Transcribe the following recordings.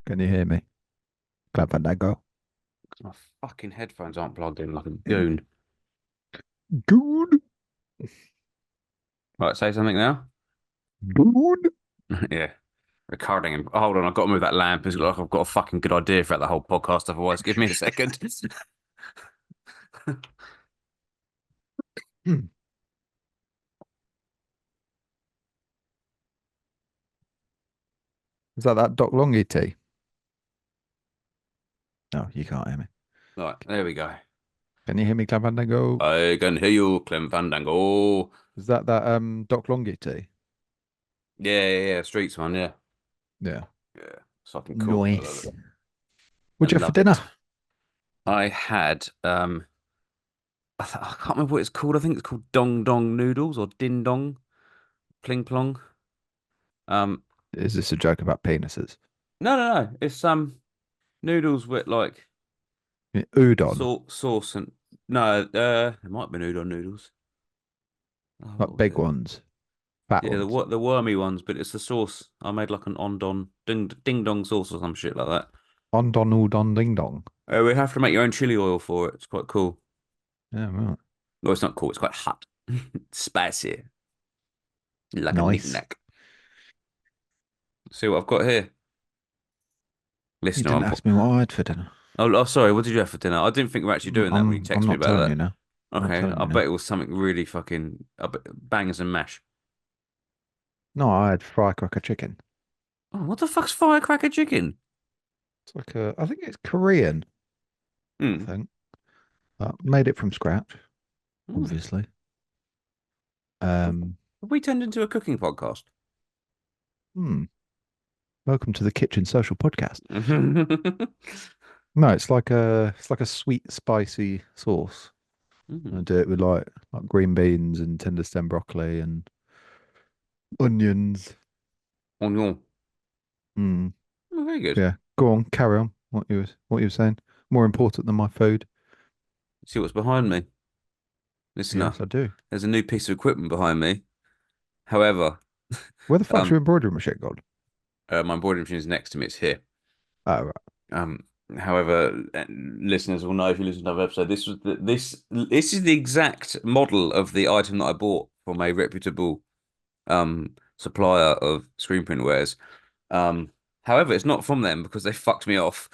Can you hear me? Clap Fandango. My fucking headphones aren't plugged in like a goon. Good. Right, say something now. Good. Yeah, recording. Hold on, I've got to move that lamp. It's like I've got a fucking good idea throughout the whole podcast. Otherwise, give me a second. Hmm. Is that Doc Longy tea? No, you can't hear me. Right, there we go. Can you hear me, Clap Fandango? I can hear you, Clem Fandango. Is that Doc Longy tea? Yeah, Streets one. Yeah, Yeah. yeah, it's fucking cool. I love Nice. it. I What'd you have for love dinner? it. I had I can't remember what it's called. I think it's called Dong Dong noodles or Din Dong Pling Plong. Um, Is this a joke about penises? no. It's noodles with like Yeah, udon, sauce and no, it might be udon noodles. Oh, like what was big it? ones, fat Yeah, ones. the wormy ones, but it's the sauce. I made like an ondon ding dong sauce or some shit like that. Ondon udon ding dong. We have to make your own chili oil for it. It's quite cool. Yeah, right. No, it's not cool. It's quite hot, spicy, like a Nice. knick-knack. See what I've got here, You listener. didn't ask me what I had for dinner. Sorry. What did you have for dinner? I didn't think we were actually doing that when you I'm texted me not about telling you that. now. I'm not Okay, telling I you now. bet it was something really fucking bangers and mash. No, I had firecracker chicken. Oh, what the fuck's firecracker chicken? I think it's Korean, I Hmm. think. Made it from scratch, Hmm. obviously. Have Um, we turned into a cooking podcast? hmm. Welcome to the Kitchen Social Podcast. Hmm. No, it's like a sweet, spicy sauce. I do it with like green beans and tender stem broccoli and onions. Onion. Hmm. Oh, very good. Yeah. Go on, carry on. What you were saying. More important than my food. See what's behind me. Listener, Yes, I do. there's a new piece of equipment behind me. However, Where the fuck's your um, embroidery machine gone? my embroidery machine is next to me. It's here. Oh, right. Um, however, listeners will know if you listen to another episode. This is the exact model of the item that I bought from a reputable supplier of screen print wares. Um, however, it's not from them because they fucked me off.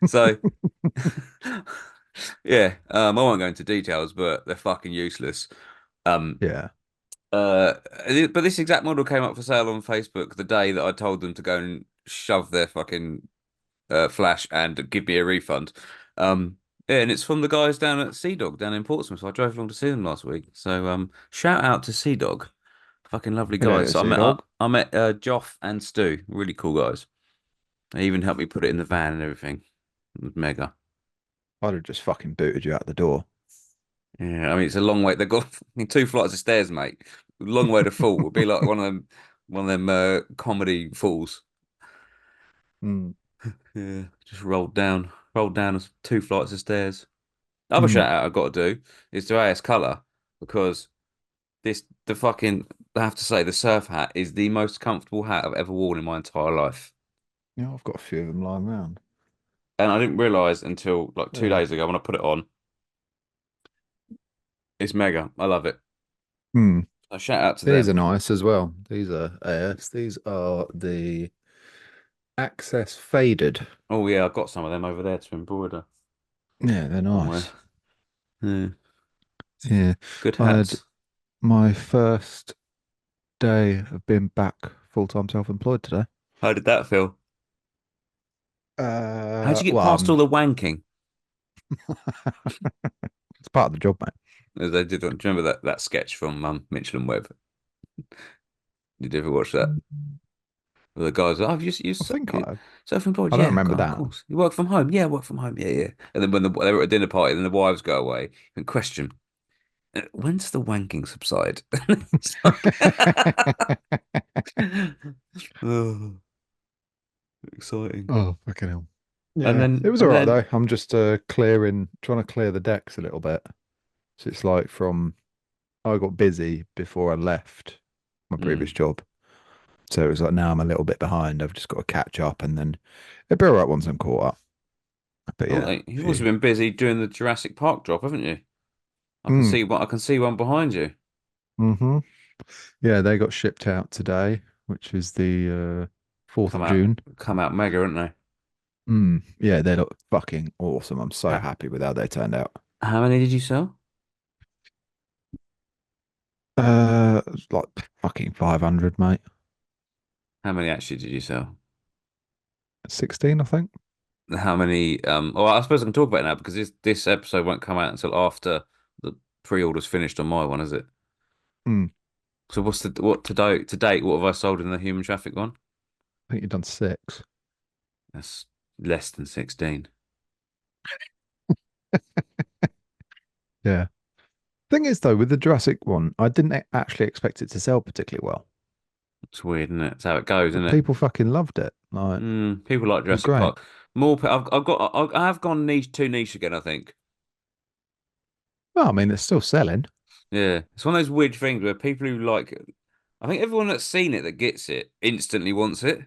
So yeah, I won't go into details, but they're fucking useless. Um, Yeah. uh, but this exact model came up for sale on Facebook the day that I told them to go and shove their fucking flash and give me a refund. Yeah, and it's from the guys down at Sea Dog down in Portsmouth. So I drove along to see them last week. So shout out to Sea Dog, fucking lovely guys. Hello, So sea dog. I met Joff and Stu, really cool guys. They even helped me put it in the van and everything. It was mega. I'd have just fucking booted you out the door. Yeah, I mean it's a long way. They've got two flights of stairs, mate. Long way to fall. It'd be like one of them comedy falls. Mm. Yeah, just rolled down two flights of stairs. Other Mm. shout out I've got to do is to AS Color because the fucking I have to say the surf hat is the most comfortable hat I've ever worn in my entire life. Yeah, I've got a few of them lying around. And I didn't realize until like two Yeah. days ago when I put it on. It's mega. I love it. Hmm. So shout out to These them. are nice as well. These are AS. These are the Access Faded. Oh yeah, I've got some of them over there to embroider Yeah, they're somewhere. nice. Yeah. Yeah. Good I had hats. my first day of being back full-time self-employed today. How did that feel? How'd you get Well, past all the wanking? it's part of the job, mate. As they did, do you remember that sketch from Mitchell and Webb? Did you ever watch that? Where the guys, oh, I've just I used think I self-employed. I don't Yeah, remember of that. course. You work from home. Yeah, work from home. Yeah, yeah. And then when they were at a dinner party, then the wives go away and question, when's the wanking subside? It's like- Oh, exciting. Oh, fucking hell. And Yeah, it then was all and right then though. I'm just trying to clear the decks a little bit. So it's like from I got busy before I left my previous mm, job. So it was like now I'm a little bit behind. I've just got to catch up, and then it'll be all right once I'm caught up. But Oh, yeah, like, you've also phew. been busy doing the Jurassic Park drop, haven't you? Mm, I can see one behind you. hmm. Yeah, they got shipped out today, which is the 4th of June. Come out mega, aren't they? Mm, yeah, they look fucking awesome. I'm so How, happy with how they turned out. how many did you sell? Like fucking 500, mate. How many actually did you sell? 16, I think. How many? Oh, I suppose I can talk about it now because this episode won't come out until after the pre-order's finished on my one, is it? Mm, So what to date? What have I sold in the human traffic one? I think you've done six. That's less than 16. Yeah. Thing is, though, with the Jurassic one, I didn't actually expect it to sell particularly well. It's weird, isn't it? It's how it goes, But isn't it? people fucking loved it. Like, People like it was Jurassic great. Park. I have gone niche too niche again, I think. Well, I mean, it's still selling. Yeah, it's one of those weird things where people who like it, I think everyone that's seen it that gets it instantly wants it,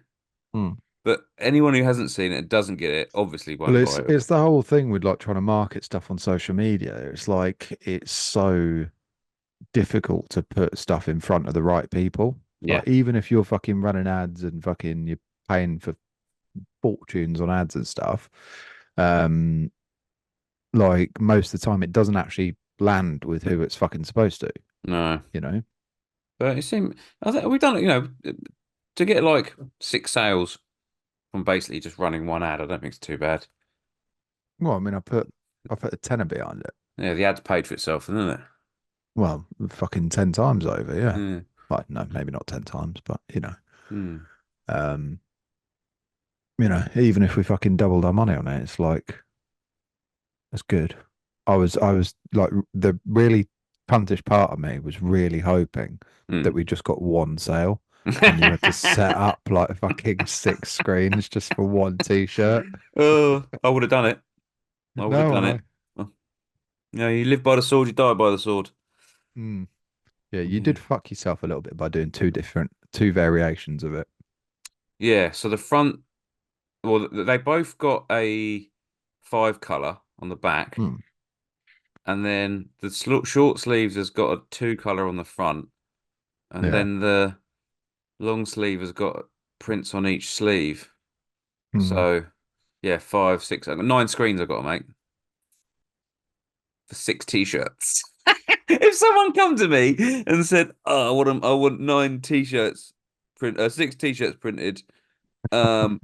Mm. but anyone who hasn't seen it and doesn't get it obviously Well, won't it's buy it. it's the whole thing with like trying to market stuff on social media. It's like it's so difficult to put stuff in front of the right people. Yeah, Like even if you're fucking running ads and fucking you're paying for fortunes on ads and stuff, um, like most of the time it doesn't actually land with who it's fucking supposed to, no, you know? but it seemed I think we've done it. To get like 6 sales from basically just running one ad. I don't think it's too bad. Well, I mean, I put a tenner behind it. Yeah, the ad's paid for itself, isn't it? Well, fucking 10 times over, yeah. Yeah. Like, no, maybe not 10 times, but Hmm. um, even if we fucking doubled our money on it, it's like that's good. I was like the really puntish part of me was really hoping that Hmm. we just got one sale and you had to set up like fucking six screens just for one t-shirt. Oh, I would have done it. I would have No, I done know. it. Oh, you live by the sword, you die by the sword. Mm. Yeah, you Yeah. did fuck yourself a little bit by doing two variations of it. Yeah, so the front, well, they both got a five color on the back, Mm. and then the short sleeves has got a two color on the front, and Yeah. then the long sleeve has got prints on each sleeve. Mm. So, yeah, five, six, nine screens I've got to make for six t-shirts. If someone come to me and said, "Oh, I want nine t-shirts six t-shirts printed, um,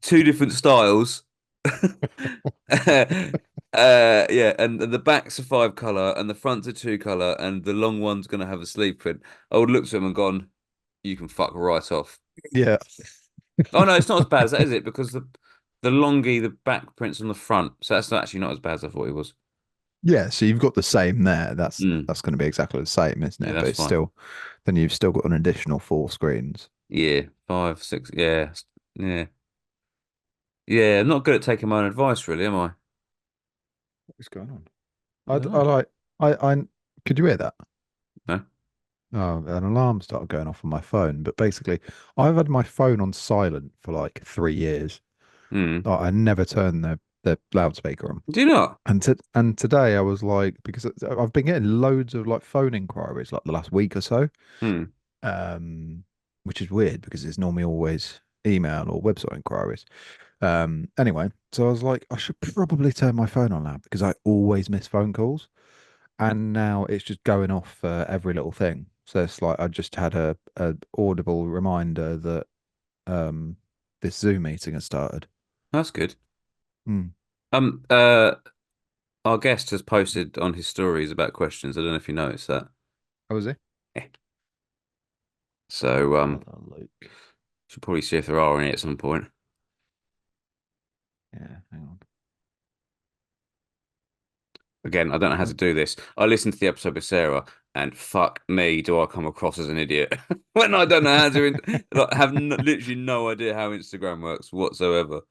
two different styles." Yeah, and the backs are five color and the fronts are two color and the long one's gonna have a sleeve print. I would look to him and gone, "You can fuck right off." Yeah. Oh no, it's not as bad as that, is it? Because the longy, the back prints on the front, so that's actually not as bad as I thought it was. Yeah, so you've got the same there. That's Mm, that's going to be exactly the same, isn't yeah, it? But that's it's fine. still, then you've still got an additional four screens. Yeah, five, six, yeah, yeah, yeah. I'm not good at taking my own advice, really, am I? What's going on? I don't I know. like, I, could you hear that? No. Oh, an alarm started going off on my phone. But basically, I've had my phone on silent for like 3 years. Mm. Like, I never turn the loudspeaker on. Do you not? And today I was like, because I've been getting loads of like phone inquiries like the last week or so, Mm. um, which is weird because it's normally always email or website inquiries. Anyway, so I was like, I should probably turn my phone on now because I always miss phone calls, and now it's just going off for every little thing. So it's like I just had a audible reminder that um this Zoom meeting has started. That's good. Hmm. Um, uh, our guest has posted on his stories about questions. I don't know if you noticed that. How was it? Eh. So, Hold on, Luke. should probably see if there are any at some point. Yeah, hang on. Again, I don't know how to Um, do this. I listened to the episode with Sarah, and fuck me, do I come across as an idiot when I don't know how to, like, have literally no idea how Instagram works whatsoever.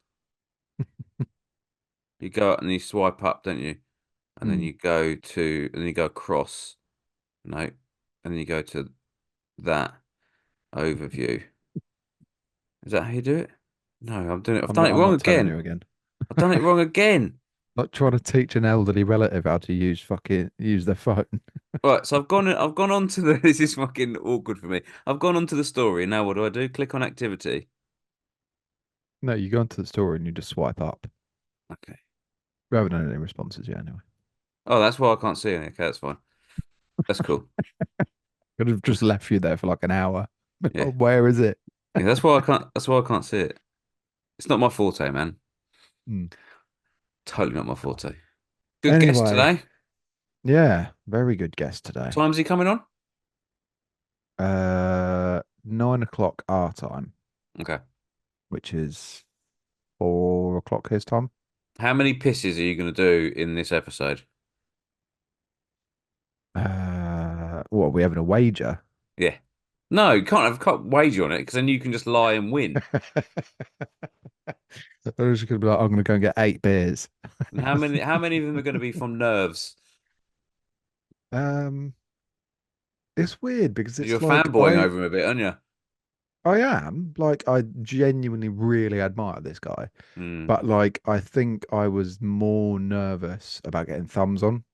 You go out and you swipe up, don't you? And then hmm. and then you go across, no, and then you go to that overview. Is that how you do it? No, I'm doing it. I've I'm done not. it I'm wrong not telling again. you again. I've done it wrong again. Not trying to teach an elderly relative how to use their phone. Right, so I've gone on to the this is fucking awkward for me. I've gone on to the story. Now what do I do? Click on activity. No, you go into the store and you just swipe up. Okay. We haven't had any responses yet, anyway. Oh, that's why I can't see any. Okay, that's fine. That's cool. Could have just That's, left you there for like an hour. yeah. Where is it? Yeah, that's why I can't see it. It's not my forte, man. Hmm. Totally not my forte. Good guest Anyway, today. yeah, very good guest What today. time's he coming on? 9 o'clock our time, Okay. which is 4 o'clock his time. How many pisses are you going to do in this episode? What are we having a wager? Yeah. No, you can't wager on it because then you can just lie and win. I was just gonna be like, I'm gonna go and get 8 beers. And how many of them are going to be from nerves? Um, it's weird because You're it's like fanboying over him a bit, aren't you? I am like I genuinely really admire this guy, Hmm. but like I think I was more nervous about getting thumbs on.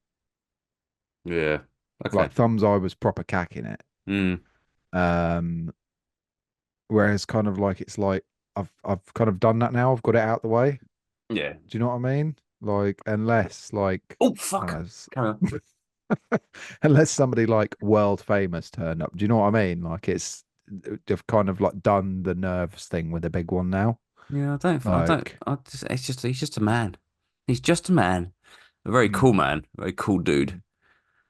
Yeah. Okay. Like thumbs, I was proper cacking it. Hmm. Um, whereas kind of like it's like I've kind of done that now. I've got it out the way. Yeah. Do you know what I mean? Like unless like Oh, I don't fuck. know, Carry on. unless somebody like world famous turned up. Do you know what I mean? Like they've kind of like done the nerves thing with a big one now. Yeah, Like, he's just a man. He's just a man. A very mm, cool man. A very cool dude.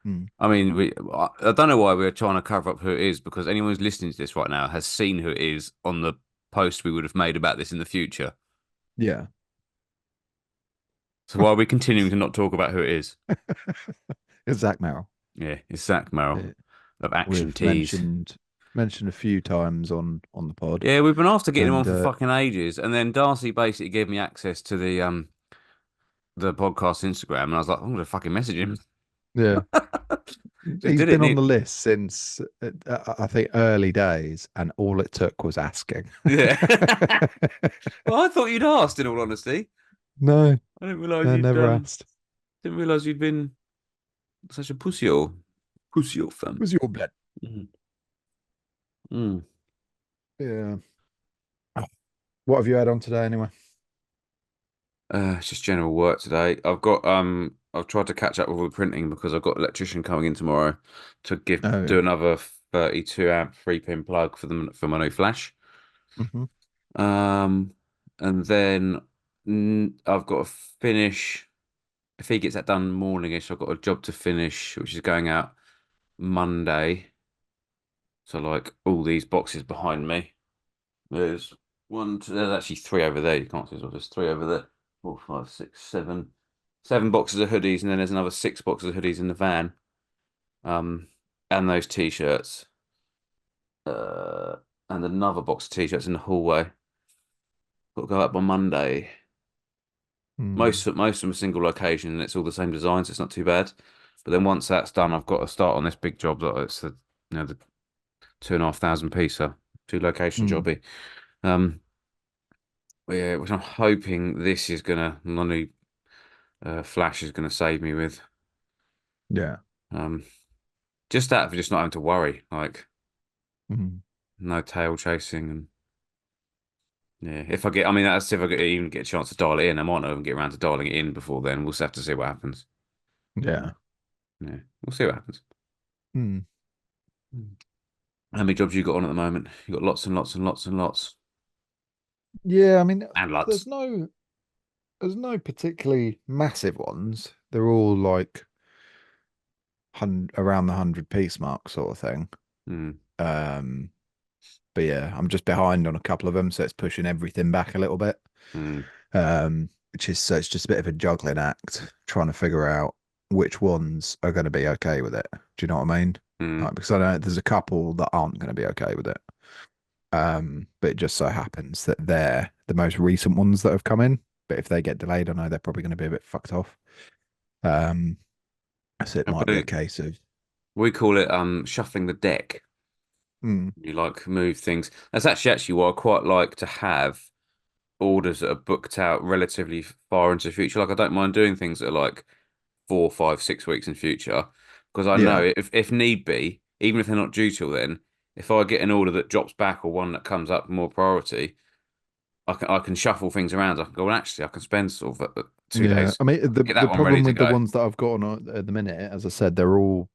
mm, mm. I mean, I don't know why we're trying to cover up who it is because anyone who's listening to this right now has seen who it is on the post we would have made about this in the future. Yeah. So why are we continuing to not talk about who it is? It's Zach Merrill. Yeah, it's Zach Merrill Uh, of Action We've Tees. mentioned a few times on the pod, Yeah, we've been after getting him on and for fucking ages, and then Darcy basically gave me access to the podcast Instagram, and I was like, I'm gonna fucking message him. yeah, Just he's did it, been and on the list since I think early days, and all it took was asking. yeah. Well, I thought you'd asked, in all honesty. No, I didn't realize no, you'd never asked. didn't realize you'd been such a pussy fam. Was your blood? Mm. Mm. Yeah. What have you had on today anyway? It's just general work today. I've tried to catch up with all the printing because I've got an electrician coming in tomorrow to Oh do yeah. another 32 amp 3-pin plug for my new flash. Hmm. Um, and then I've got to finish. If he gets that done morningish, I've got a job to finish, which is going out Monday. So like all these boxes behind me. There's there's actually three over there. You can't see, so there's three over there. Four, five, six, seven. Seven boxes of hoodies, and then there's another six boxes of hoodies in the van. Um, and those t-shirts. Uh, and another box of t-shirts in the hallway. Got to go up on Monday. Mm. Most of them are single location, and it's all the same design, so it's not too bad. But then once that's done, I've got to start on this big job that it's the 2,500 piecer, two location Mm. jobby. Um, yeah, which I'm hoping this is gonna money Flash is gonna save me with. Yeah. Um, just that for just not having to worry, like Mm. no tail chasing and yeah. If I get, I mean, that's if I even get a chance to dial it in. I might not even get around to dialing it in before then. We'll just have to see what happens. Yeah. Yeah, we'll see what happens. Mm. Hmm. How many jobs you got on at the moment? You got lots and lots and lots and lots Yeah, I mean, and there's lots. no there's no particularly massive ones. They're all like around the 100 piece mark sort of thing. Hmm. Um, but yeah, I'm just behind on a couple of them, so it's pushing everything back a little bit. Hmm. Which is so it's just a bit of a juggling act, trying to figure out which ones are going to be okay with it. Do you know what I mean? Hmm. Like, because I know there's a couple that aren't going to be okay with it. But it just so happens that they're the most recent ones that have come in. But if they get delayed, I know they're probably going to be a bit fucked off. Um, so it might be a We case of we call it shuffling the deck. Mm. You like move things. That's actually what I quite like to have orders that are booked out relatively far into the future. Like I don't mind doing things that are like 4, 5, 6 weeks in future because I Yeah. know if need be, even if they're not due till then, if I get an order that drops back or one that comes up more priority, I can shuffle things around. I can go, well, actually, I can spend sort of 2 days, I mean, the get the that one ready problem to with the go. ones that I've got on at the minute, as I said, they're all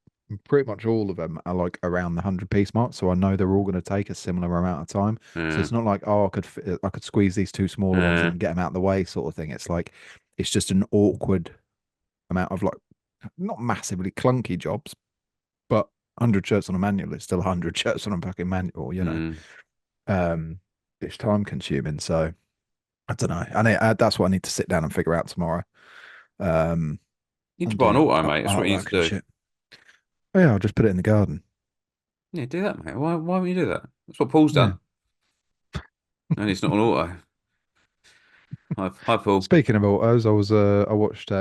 pretty much all of them are like around the 100 piece mark. So I know they're all going to take a similar amount of time. So Yeah, it's not like, oh, I could squeeze these two smaller ones in yeah, and get them out of the way, sort of thing. It's like it's just an awkward amount of like not massively clunky jobs, but 100 shirts on a manual is still 100 shirts on a fucking manual. mm. Um, it's time consuming. So I don't know. That's what I need to sit down and figure out tomorrow. Um, You need to and buy an do auto, mate. That's what you need artwork and to do. shit. Oh, yeah, I'll just put it in the garden. Yeah, do that, mate. Why won't you do that? That's what Paul's Yeah. done. And it's not an auto. Hi, Paul. Speaking of autos, I watched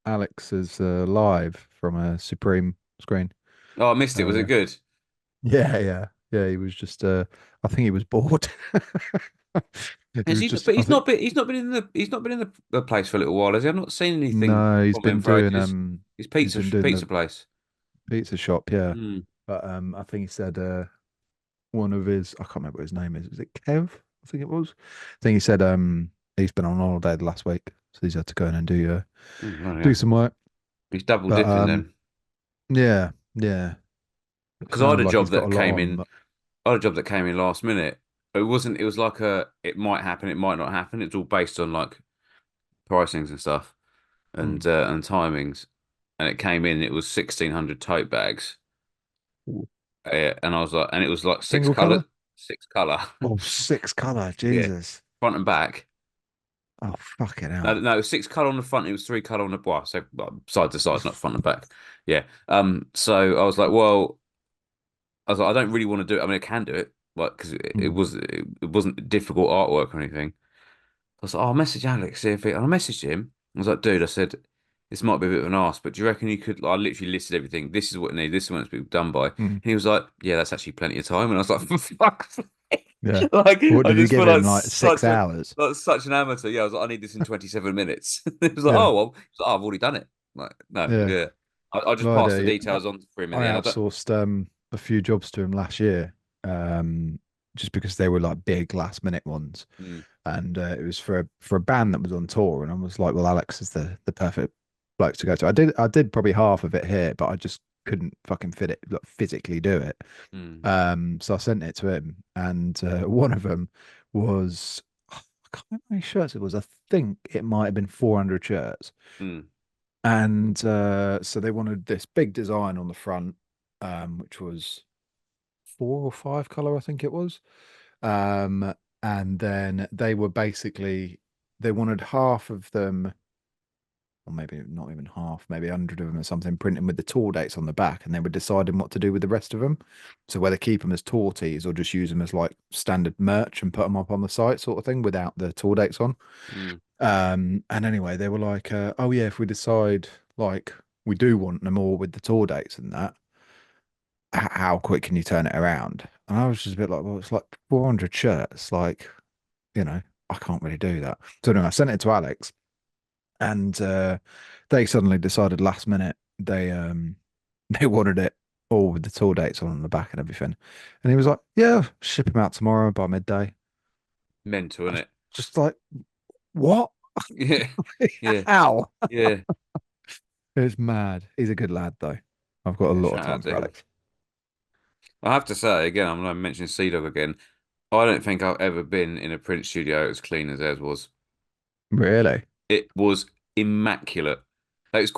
Alex's live from a Supreme screen. Oh, I missed it. Was it Uh, good? yeah. He was just I think he was bored. He Has was he? just But I think he's not been in the place for a little while, has he? I've not seen anything no, from him for ages. His he's been doing the pizza place. pizza shop, yeah. Hmm. But I think he said one of his I can't remember what his name is. Was it Kev? I think it was. I think he said he's been on holiday the last week, so he's had to go in and Oh, do yeah. some work. He's double But dipping then. yeah. It Because I had sounds a like job he's got a that lot came on, in. but I had a job that came in last minute. It wasn't. It was like it might happen. It might not happen. It's all based on like pricings and stuff mm. and timings. And it came in. It was 1,600 tote bags. Ooh. And I was like, and it was like Single color? six color. Oh, six color, Yeah, Jesus. front and back. Oh, fucking No, hell. no, it was 6 color on the front. It was 3 color on the well, so side to side, not front and back. Yeah. So I was like, well, I was like, I don't really want to do it. I mean, I can do it, like, because Mm. it wasn't difficult artwork or anything. I was like, oh, I'll message Alex, see if it, and I messaged him. I was like, dude, I said, this might be a bit of an ask, but do you reckon you could? Like, I literally listed everything. This is what it needs. This is when it's been done by. And Mm. he was like, yeah, that's actually plenty of time. And I was like, for fuck's sake. Yeah. Like, What I did you just give feel like him? Like 6 hours? such an amateur. Yeah, I was like, I need this in 27 minutes. He was like, Yeah. oh, well, he was like, oh, I've already done it. Like, no, Yeah. yeah. I just No passed the idea. details on for him in I the end. I don't, outsourced a few jobs to him last year, um, just because they were like big last minute ones, mm, and it was for a band that was on tour, and I was like, well, Alex is the perfect bloke to go to. I did probably half of it here, but I just couldn't fucking fit it, like, physically do it. mm, So I sent it to him, and one of them was I can't remember how many shirts it was. I think it might have been 400 shirts. mm, And so they wanted this big design on the front, which was 4 or 5 color, I think it was. Um, and then they were basically they wanted half of them, or maybe not even half, maybe 100 of them or something, printing with the tour dates on the back, and they were deciding what to do with the rest of them. So whether keep them as tour tees or just use them as like standard merch and put them up on the site, sort of thing, without the tour dates on. mm, And anyway, they were like, oh yeah, if we decide like we do want them all with the tour dates and that, how quick can you turn it around? And I was just a bit like, well, it's like 400 shirts, like, you know, I can't really do that. So anyway, I sent it to Alex, and they suddenly decided last minute they wanted it all with the tour dates on the back and everything. And he was like, yeah, ship them out tomorrow by midday. mental, I was innit? just like, what? Yeah, yeah, How? yeah. It's mad. He's a good lad, though. I've got a Yeah, lot of shout out time to for him. Alex. I have to say again, I'm not mentioning Sea Dog again. I don't think I've ever been in a print studio as clean as theirs was. Really? It was immaculate. Like, it's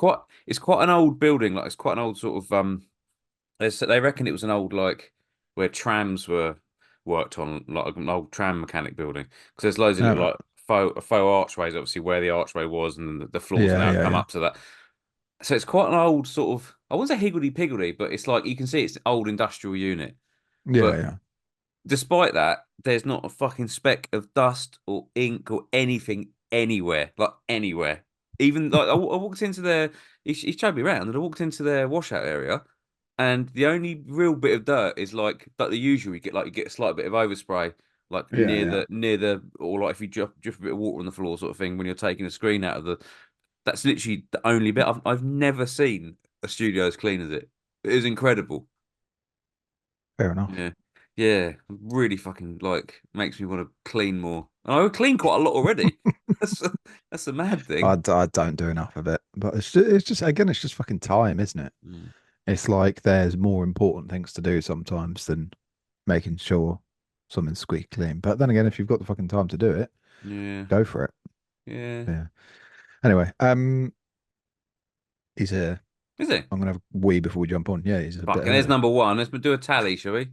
quite an old building. Like it's quite an old sort of they reckon it was an old like where trams were worked on, like an old tram mechanic building. Because there's loads of All little right. like faux archways, obviously where the archway was, and the floors have Yeah, now yeah, come yeah. up to that. So it's quite an old sort of I wouldn't say higgledy-piggledy, but it's like you can see it's an old industrial unit. Yeah, But yeah. despite that, there's not a fucking speck of dust or ink or anything anywhere, like anywhere. Even like I walked into their, he showed me around, and I walked into their washout area. and the only real bit of dirt is like the usual. You get a slight bit of overspray, like Yeah, yeah. near the or like if you drip a bit of water on the floor, sort of thing, when you're taking a screen out of the. That's literally the only bit. I've never seen a studio as clean as it. It is incredible. Fair enough. Yeah, yeah, really fucking like makes me want to clean more. And I clean quite a lot already. That's that's a mad thing. I don't do enough of it, but it's just again, it's just fucking time, isn't it? Mm. It's like there's more important things to do sometimes than making sure something's squeaky clean. But then again, if you've got the fucking time to do it, Yeah, go for it. yeah. Yeah. Anyway, he's here. Is it? I'm gonna have a wee before we jump on. Yeah, he's a bit Fucking, there's early. number one. Let's do a tally, shall we?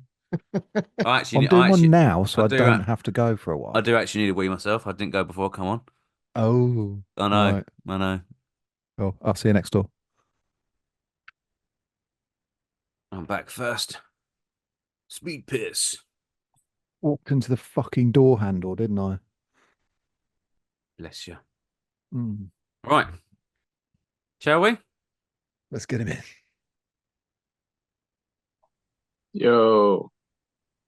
I'm doing one now, I so I do, don't have to go for a I while. do actually need a wee myself. I didn't go before. Come on. Oh, I know, right. I know. Well, I'll see you next door. I'm back first. Speed piss. Walked into the fucking door handle, didn't I? Bless you. Mm. Right, shall we? Let's get him in. Yo,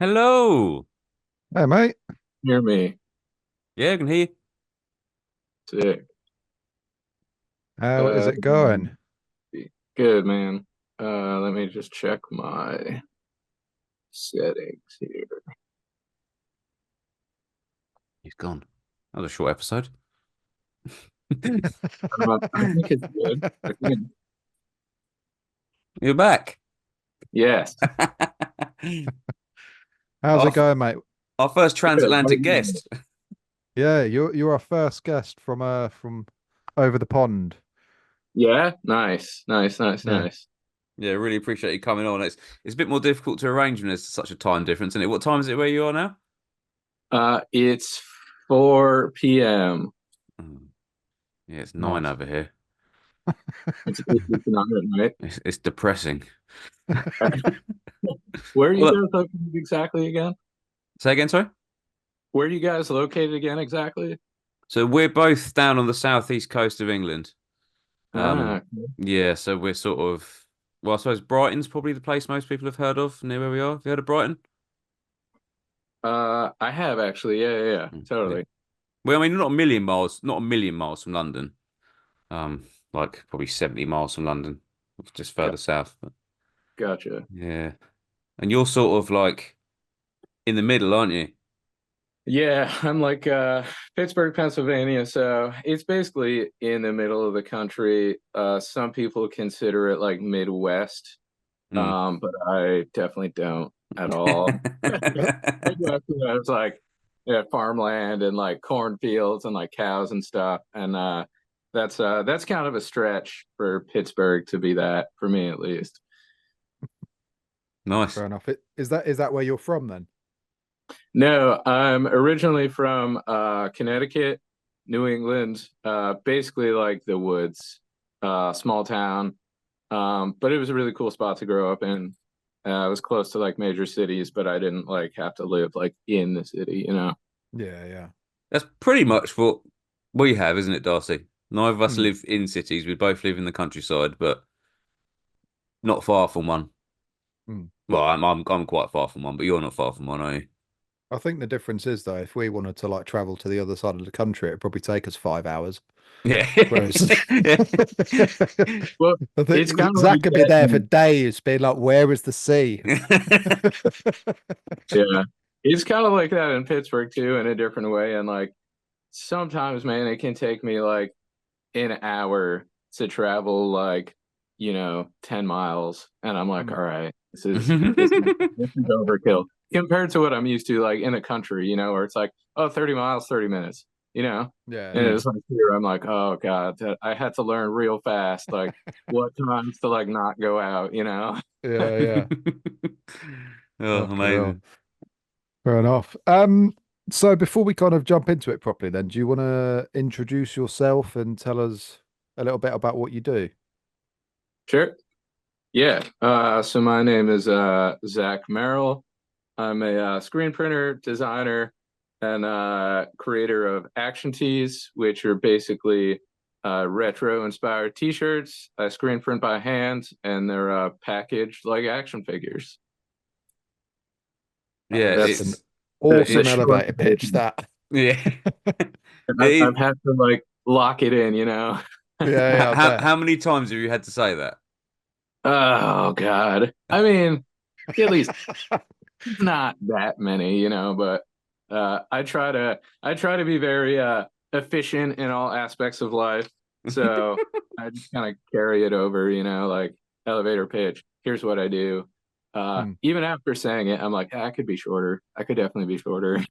Hello. Hey, mate. hear me. Yeah, I can hear you. Sick. How is Uh, it going? Good, man. Let me just check my settings here. He's gone. That was a short episode. I think it's good. You're back. Yes. How's Our, it going, mate? our first Good. How are transatlantic you doing? guest. Yeah, you're our first guest from over the pond. Yeah. Nice. Nice. Nice. Yeah. Nice. Yeah, really appreciate you coming on. It's a bit more difficult to arrange when there's such a time difference, isn't it? What time is it where you are now? It's 4 p.m. Mm, yeah, it's 9 Nice. over here. It's not at night. It's depressing. Where are you Well, guys located exactly again? say again, sorry. Where are you guys located again exactly? So we're both down on the southeast coast of England. Um, Ah, yeah, so we're sort of, well, I suppose Brighton's probably the place most people have heard of near where we are. Have you heard of Brighton? I have actually. Yeah, yeah, yeah. Yeah. Totally. Well, I mean, not a million miles from London. Like probably 70 miles from London, just further south. But Gotcha. yeah. And you're sort of like in the middle, aren't you? Yeah, I'm like Pittsburgh, Pennsylvania, so it's basically in the middle of the country. Some people consider it like Midwest, Mm. but I definitely don't at all. Midwest is like yeah, farmland and like cornfields and like cows and stuff, and that's kind of a stretch for Pittsburgh to be that for me at least. Nice. Fair enough. Is that where you're from then? No, I'm originally from Connecticut, New England, basically like the woods, small town. But it was a really cool spot to grow up in. I was close to like major cities, but I didn't like have to live like in the city, you know. Yeah, yeah. That's pretty much what we have, isn't it, Darcy? Neither of us Mm. live in cities. We both live in the countryside, but not far from one. Mm. Well, I'm quite far from one, but you're not far from one, are you? I think the difference is though, if we wanted to like travel to the other side of the country, it'd probably take us 5 hours. Yeah. Whereas Well, I it's think kind of Zach like could be that. there for days, being like, "Where is the sea?" Yeah, it's kind of like that in Pittsburgh too, in a different way. And like sometimes, man, it can take me like an hour to travel like 10 miles, and I'm like, all Mm. right, this is overkill compared to what I'm used to like in the country, where it's like, oh, 30 miles, 30 minutes, Yeah, and yeah. Mm. it's like here I'm like, oh god, I had to learn real fast like what times to like not go out. Yeah, yeah. Oh, Fucking hell. amazing. Fair enough. So before we kind of jump into it properly, then, do you want to introduce yourself and tell us a little bit about what you do? Sure. Yeah. So my name is Zach Merrill. I'm a screen printer, designer, and creator of action tees, which are basically retro inspired t-shirts. I screen print by hand, and they're packaged like action figures. Yeah, That's an That's the awesome short elevator pitch. version. That. yeah. I've had to like lock it in, you know. Yeah, yeah, I bet. How many times have you had to say that? Oh God. I mean, at least not that many, you know, but I try to be very efficient in all aspects of life. So I just kind of carry it over, you know, like elevator pitch. Here's what I do. Hmm. Even after saying it, I'm like, I could be shorter. I could definitely be shorter.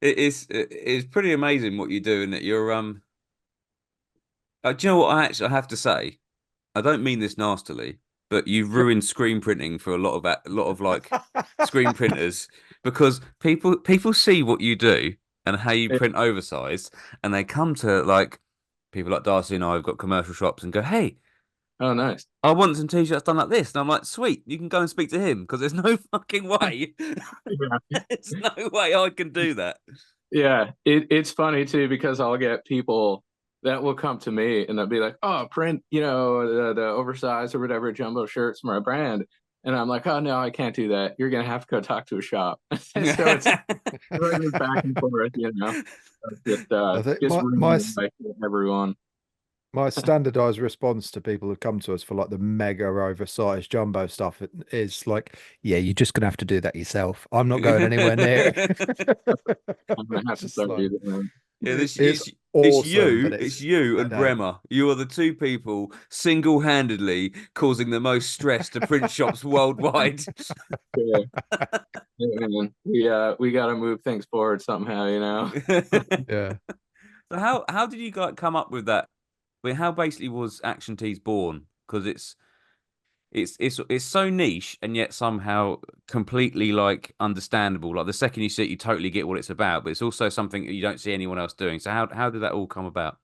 It's pretty amazing what you do, and that you're do you know what I have to say? I don't mean this nastily, but you've ruined screen printing for a lot of like screen printers, because people see what you do and how you print oversized, and they come to like people like Darcy and I have got commercial shops and go, "Hey, Oh, nice. I want some t-shirts done like this," and I'm like, "Sweet, you can go and speak to him because there's no fucking way, Yeah. there's no way I can do that." Yeah, it's funny too because I'll get people that will come to me and they'll be like, "Oh, print, you know, the oversized or whatever jumbo shirts from our brand," and I'm like, "Oh no, I can't do that. You're gonna have to go talk to a shop." So it's really back and forth, you know, I think just my ruining like everyone. my standardized response to people who come to us for like the mega oversized jumbo stuff is like, yeah, you're just gonna have to do that yourself. I'm not going anywhere near it. I'm gonna have to Just start like doing that. Yeah, it's awesome, but it's it's you and headache. Bremer. You are the two people single-handedly causing the most stress to print shops worldwide. Yeah, yeah, man. We got to move things forward somehow, you know. Yeah. So how did you guys come up with that? I mean, how basically was Action Tees born? Because it's so niche and yet somehow completely like understandable. Like the second you see it, you totally get what it's about, but it's also something that you don't see anyone else doing. So how did that all come about?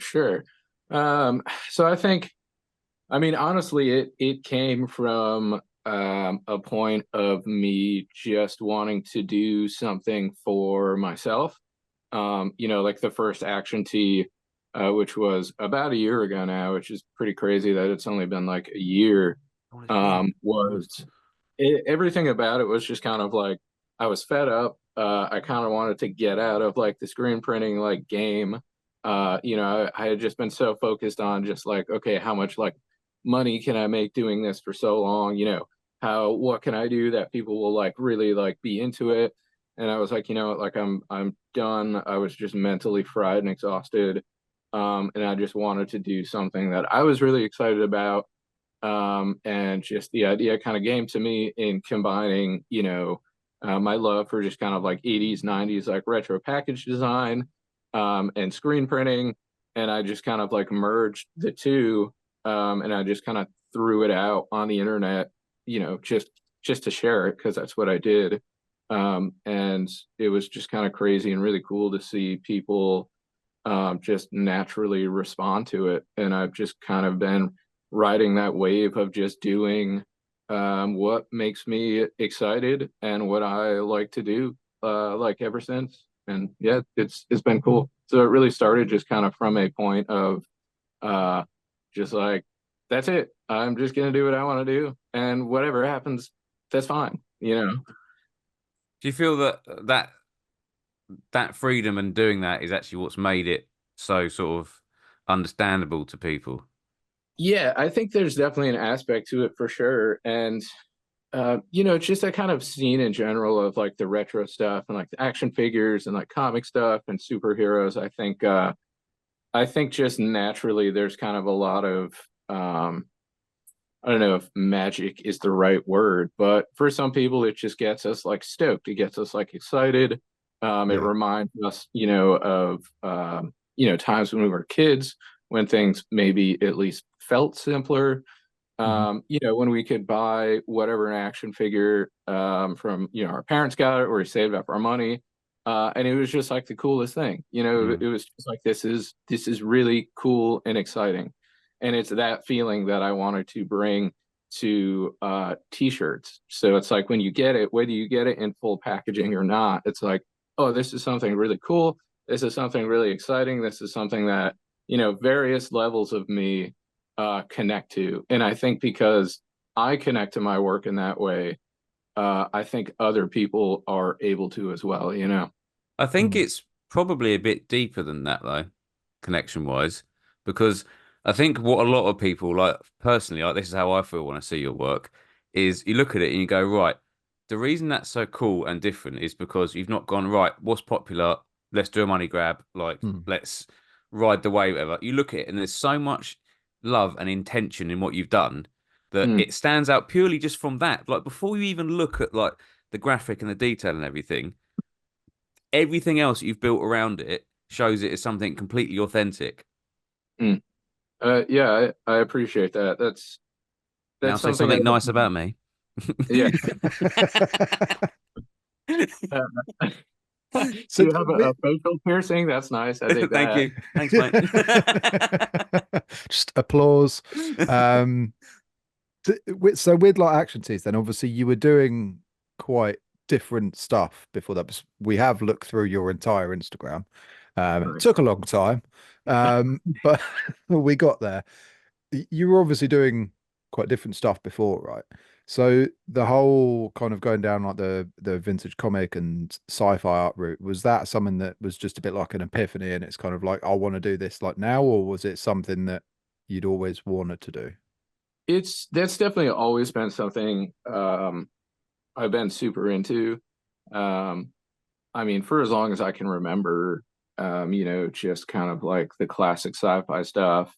Sure. Um, so I mean, honestly, it came from a point of me just wanting to do something for myself. You know, like the first Action Tee, which was about a year ago now, which is pretty crazy that it's only been like a year. Oh, it's been. Was everything about it was just kind of like I was fed up. I kind of wanted to get out of like the screen printing like game. You know, I had just been so focused on just like, okay, how much like money can I make doing this for so long? You know, what can I do that people will like really like be into it? And I was like, you know, like I'm done. I was just mentally fried and exhausted. And I just wanted to do something that I was really excited about, and just the idea kind of came to me in combining, you know, my love for just kind of like 80s, 90s, like retro package design, and screen printing. And I just kind of like merged the two, and I just kind of threw it out on the internet, you know, just to share it because that's what I did. And it was just kind of crazy and really cool to see people just naturally respond to it. And I've just kind of been riding that wave of just doing what makes me excited and what I like to do, like ever since. And yeah, it's been cool. So it really started just kind of from a point of uh, just like that's it. I'm just gonna do what I want to do, and whatever happens, that's fine. You know. Do you feel that that freedom and doing that is actually what's made it so sort of understandable to people? Yeah, I think there's definitely an aspect to it for sure. And you know, it's just that kind of scene in general of like the retro stuff and like the action figures and like comic stuff and superheroes. I think just naturally there's kind of a lot of um I don't know if magic is the right word, but for some people it just gets us like stoked. It gets us like excited. It Yeah. reminds us, you know, of you know, times when we were kids when things maybe at least felt simpler. Hmm. You know, when we could buy whatever an action figure from, you know, our parents got it or we saved up our money. And it was just like the coolest thing. You know, Mm. it was just like this is really cool and exciting. And it's that feeling that I wanted to bring to t-shirts. So it's like when you get it, whether you get it in full packaging or not, it's like, oh, this is something really cool. this is something really exciting. This is something that, various levels of me connect to. And I think because I connect to my work in that way, I think other people are able to as well. I think Mm. it's probably a bit deeper than that though, connection wise, because I think what a lot of people like personally, like this is how I feel when I see your work, is you look at it and you go, right, the reason that's so cool and different is because you've not gone, right, what's popular? Let's do a money grab, like Mm. let's ride the wave, whatever. You look at it and there's so much love and intention in what you've done that Mm, it stands out purely just from that. Like before you even look at like the graphic and the detail and everything else you've built around it shows it as something completely authentic. mm. Yeah, I appreciate that. Now That's say something I something nice don't. about me. Yeah. Uh, do So you have a facial piercing? That's nice. I dig Thank that. you. Thanks, mate. just applause. Um, so with like action teas, then obviously you were doing quite different stuff before that. We have looked through your entire Instagram. It Right. took a long time, but we got there. You were obviously doing quite different stuff before, right? So the whole kind of going down like the vintage comic and sci-fi art route, was that something that was just a bit like an epiphany and it's kind of like I want to do this like now, or was it something that you'd always wanted to do? That's definitely always been something I've been super into. Um, I mean, for as long as I can remember, just kind of like the classic sci-fi stuff.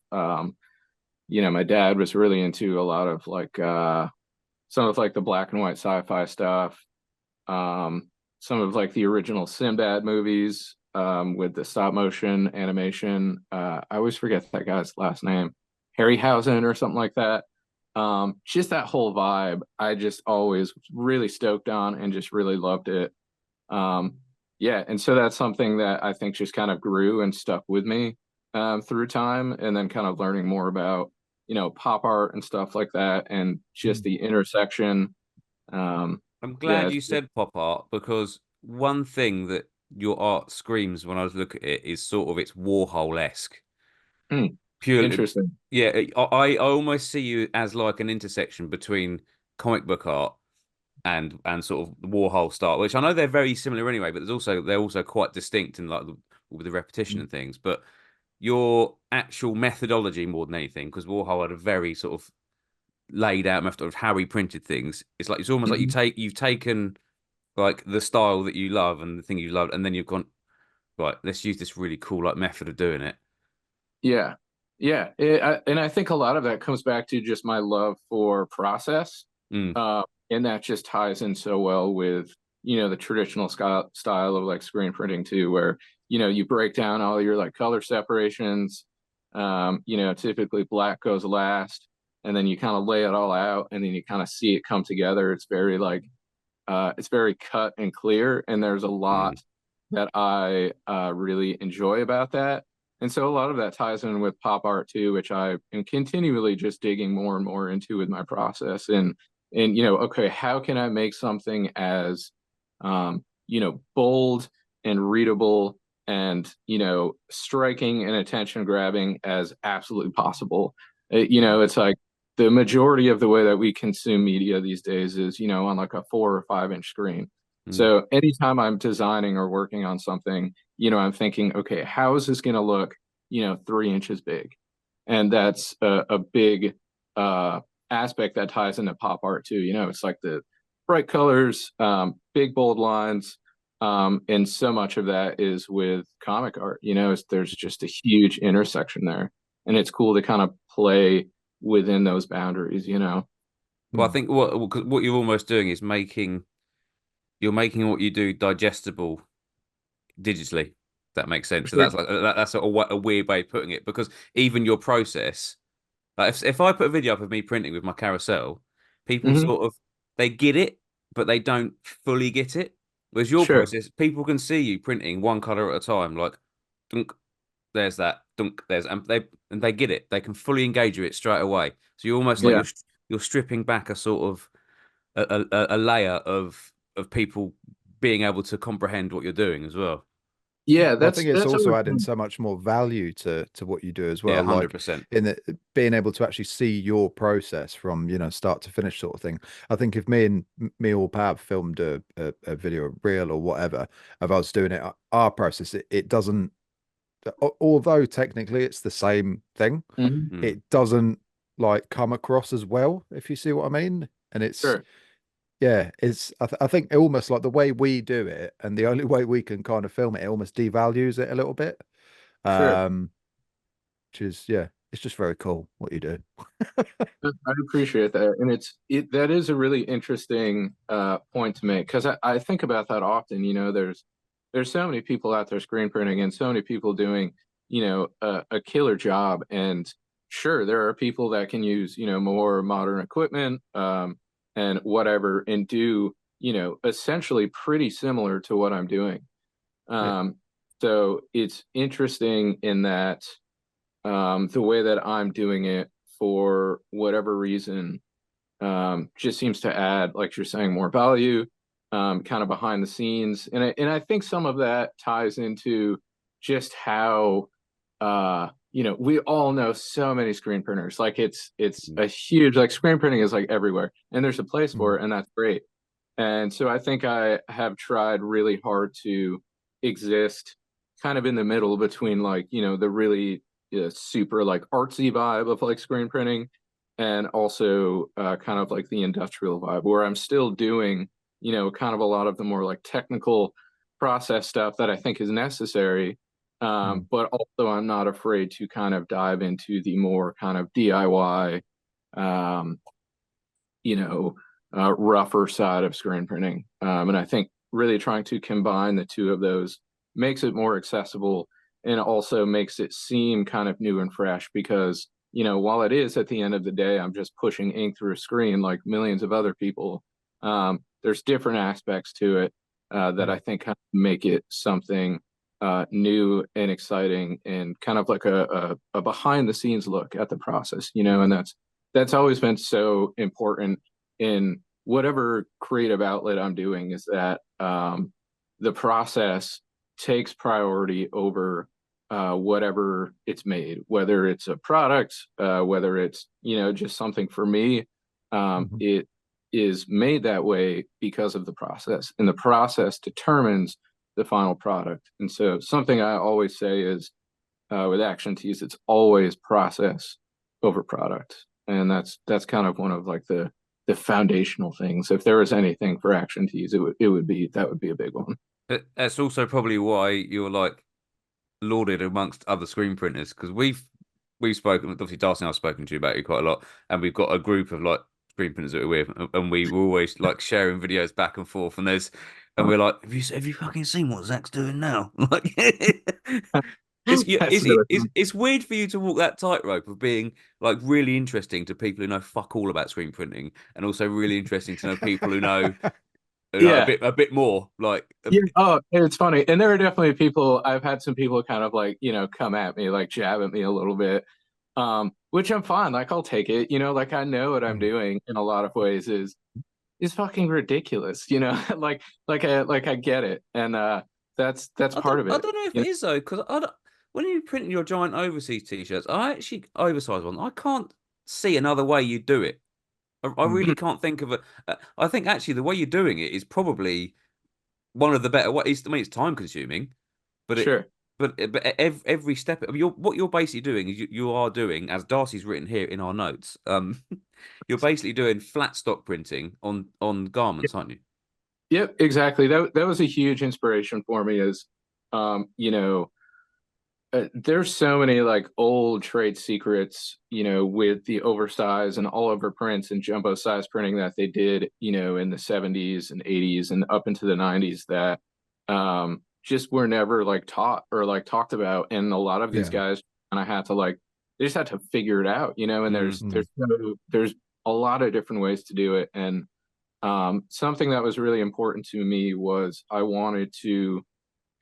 My dad was really into a lot of like some of like the black and white sci-fi stuff. Um, some of like the original Sinbad movies with the stop motion animation. I always forget that guy's last name, Harryhausen or something like that. Just that whole vibe, I just always was really stoked on and just really loved it. Um, yeah, and so that's something that I think just kind of grew and stuck with me through time, and then kind of learning more about, pop art and stuff like that, and just Mm. the intersection. Um, I'm yeah, glad you said pop art because one thing that your art screams when I was looking at it is sort of it's Warhol-esque. hmm, Purely, interesting. yeah, I almost see you as like an intersection between comic book art and sort of the Warhol style, which I know they're very similar anyway, but they're also quite distinct in like with the repetition and things. But your actual methodology more than anything, because Warhol had a very sort of laid out method of how he printed things. It's almost like Mhm. you've taken like the style that you love and the thing you love, and then you've gone right. Let's use this really cool like method of doing it. Yeah, yeah, and I think a lot of that comes back to just my love for process, Mm, and that just ties in so well with the traditional style of like screen printing too, where you break down all your like color separations. Typically black goes last, and then you kind of lay it all out, and then you kind of see it come together. It's very cut and clear, and there's a mm, lot that I really enjoy about that. And so a lot of that ties in with pop art too, which I am continually just digging more and more into with my process. And okay, how can I make something as bold and readable and striking and attention grabbing as absolutely possible. mm, It's like the majority of the way that we consume media these days is, on like a 4 or 5 inch screen. mm. So anytime I'm designing or working on something, I'm thinking, okay, how is this going to look, 3 inches big? And that's a big uh, aspect that ties into pop art too. It's like the bright colors, big bold lines, and so much of that is with comic art. There's just a huge intersection there, and it's cool to kind of play within those boundaries. Well, I Mm. think what you're almost doing is you're making what you do digestible digitally. If that makes For sense. So sure. that's a weird way of putting it because even your process, like if I put a video up of me printing with my carousel, people Hmm. sort of they get it, but they don't fully get it. Whereas your Sure. process, people can see you printing one color at a time, like dunk, there's that, dunk, there's and they get it. They can fully engage with it straight away. So you're almost like Yeah. you're stripping back a sort of a layer of people being able to comprehend what you're doing as well. Yeah, Well, I think it's that's also always adding been. so much more value to what you do as Yeah, well. Like 100%. in the being able to actually see your process from, start to finish sort of thing. I think if me or Pab filmed a video, a reel or whatever of us doing it, our process, it doesn't, although technically it's the same thing, Mhm. Mm. it doesn't like come across as well, if you see what I mean. And it's Sure, yeah, I think almost like the way we do it and the only way we can kind of film it, it almost devalues it a little bit. sure. Um, which is yeah, it's just very cool what you do. I appreciate that, and that is a really interesting point to make because I think about that often. There's so many people out there screen printing, and so many people doing a killer job. And sure, there are people that can use more modern equipment and whatever, and do essentially pretty similar to what I'm doing. Yeah. Um, so it's interesting in that the way that I'm doing it for whatever reason just seems to add, like you're saying, more value, kind of behind the scenes, and I think some of that ties into just how we all know so many screen printers. Like it's Mm. a huge, like, screen printing is like everywhere, and there's a place Mm, for it, and that's great. And so I think I have tried really hard to exist kind of in the middle between, like, the really super like artsy vibe of like screen printing, and also kind of like the industrial vibe where I'm still doing, kind of a lot of the more like technical process stuff that I think is necessary. mm, But also I'm not afraid to kind of dive into the more kind of DIY, um, you know, rougher side of screen printing. And I think really trying to combine the two of those makes it more accessible, and also makes it seem kind of new and fresh because, while it is at the end of the day, I'm just pushing ink through a screen like millions of other people. There's different aspects to it that I yeah. think kind of make it something new and exciting, and kind of like a behind the scenes look at the process, and that's always been so important in whatever creative outlet I'm doing, is that the process takes priority over whatever it's made, whether it's a product, whether it's just something for me. Mhm. It is made that way because of the process, and the process determines the final product. And so something I always say is, with action teas, it's always process over product, and that's kind of one of like the foundational things. If there was anything for action teas, it would be that would be a big one. That's also probably why you're like lauded amongst other screen printers because we've spoken, obviously Darcy and I've spoken to you about it quite a lot, and we've got a group of like screen printers that we're with, and we were always like sharing videos back and forth, and we're like, have you fucking seen what Zach's doing now? Like, That's really fun. it's weird for you to walk that tightrope of being like really interesting to people who know fuck all about screen printing, and also really interesting to know people who know Yeah. a bit more. Like, Yeah. Oh, it's funny. And there are definitely people, I've had some people kind of like, come at me, like jab at me a little bit. Which I'm fine. Like I'll take it. Like I know what I'm Mm. doing in a lot of ways is fucking ridiculous, like I get it. And that's part of I it. don't know if it is though, because when you print your giant overseas t-shirts, I actually oversized one. I can't see another way you do it. I Mm. really can't think of a. I think actually the way you're doing it is probably one of the better ways. I mean, it's time consuming, but Sure. every step. I mean, what you're basically doing is you are doing, as Darcy's written here in our notes. You're basically doing flat stock printing on garments, aren't you? Yep, exactly. That was a huge inspiration for me. Is there's so many like old trade secrets, with the oversized and all over prints and jumbo size printing that they did, in the 70s and 80s and up into the 90s, that just were never like taught or like talked about. And a lot of these Yeah. guys kind of had to like they just had to figure it out, and Mm. Mm. there's a lot of different ways to do it. And something that was really important to me was I wanted to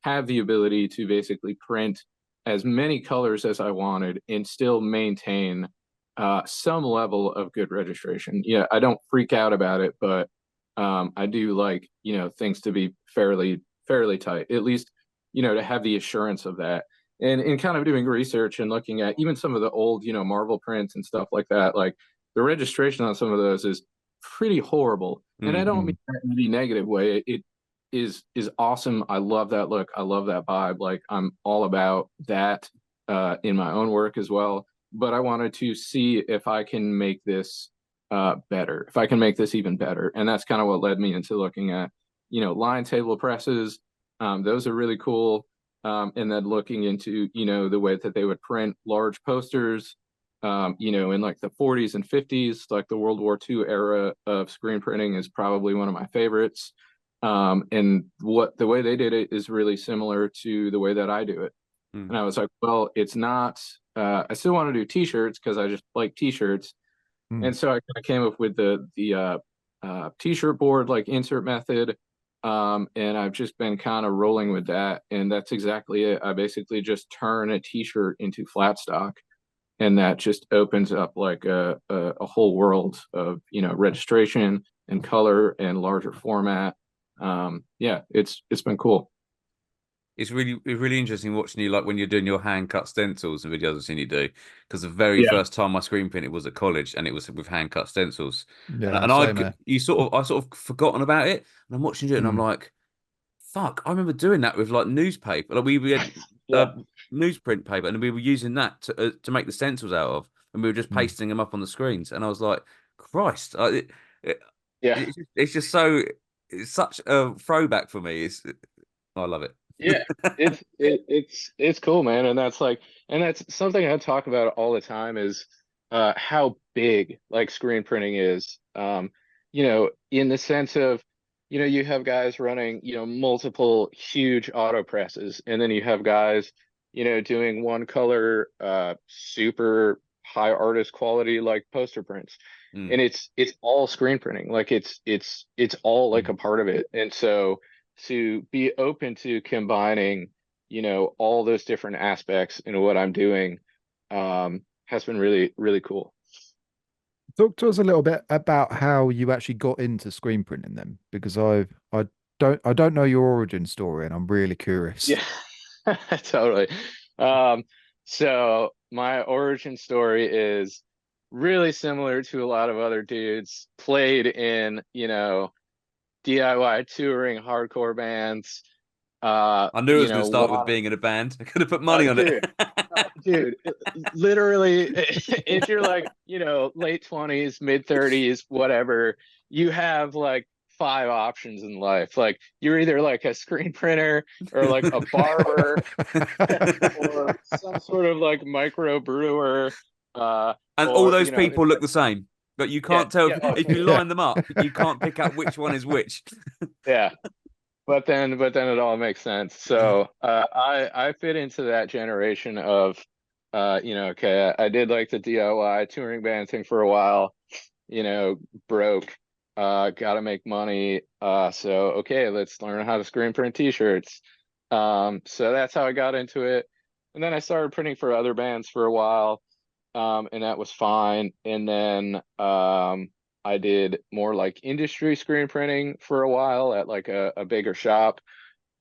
have the ability to basically print as many colors as I wanted and still maintain some level of good registration. Yeah, I don't freak out about it, but I do like things to be fairly tight. At least to have the assurance of that. And in kind of doing research and looking at even some of the old, Marvel prints and stuff like that, like the registration on some of those is pretty horrible. And I Mm. don't mean that in any negative way. It is awesome. I love that look. I love that vibe. Like I'm all about that in my own work as well. But I wanted to see if I can make this better, if I can make this even better. And that's kind of what led me into looking at, line table presses. Those are really cool. And then looking into, the way that they would print large posters, in like the 40s and 50s, like the World War II era of screen printing is probably one of my favorites. And what the way they did it is really similar to the way that I do it. Mm. And I was like, well, it's not, I still want to do t-shirts because I just like t-shirts. Mm. And so I kind of came up with the t-shirt board, like insert method. And I've just been kind of rolling with that. And that's exactly it. I basically just turn a t-shirt into flat stock. And that just opens up like a whole world of, registration and color and larger format. Yeah, it's been cool. It's really interesting watching you like when you're doing your hand cut stencils and videos I've seen you do. Because the very Yeah. first time I screen printed was at college and it was with hand cut stencils. And, Yeah, and same here. I sort of forgotten about it. And I'm watching you and I'm Mm. like, fuck, I remember doing that with like newspaper. Like we had Yeah. newsprint paper and we were using that to make the stencils out of. And we were just Mm. pasting them up on the screens. And I was like, Christ, it, Yeah. it's just so, it's such a throwback for me. I love it. Yeah, it's cool, man, and that's something I talk about all the time is how big like screen printing is. In the sense of, you have guys running, multiple huge auto presses, and then you have guys, doing one color, super high artist quality like poster prints, Mm. and it's all screen printing, like it's all like Mm. a part of it, and so to be open to combining, all those different aspects in what I'm doing, has been really, really cool. Talk to us a little bit about how you actually got into screen printing them, because I don't know your origin story and I'm really curious. Yeah, totally. Um, so my origin story is really similar to a lot of other dudes, played in, DIY touring hardcore bands, I knew it was going to start with want being in a band. I could have put money on it. dude, dude, literally, if you're like, late 20s, mid 30s, whatever, you have like five options in life. Like you're either like a screen printer or like a barber or some sort of like micro brewer, And all or those people look the same, but you yeah, can't tell yeah, oh, if you Yeah. line them up, you can't pick out which one is which. yeah. But then it all makes sense. So I fit into that generation of okay, I did like the DIY touring band thing for a while, broke, gotta make money. So okay, let's learn how to screen print t-shirts. So that's how I got into it. And then I started printing for other bands for a while, and that was fine. And then I did more like industry screen printing for a while at like a bigger shop.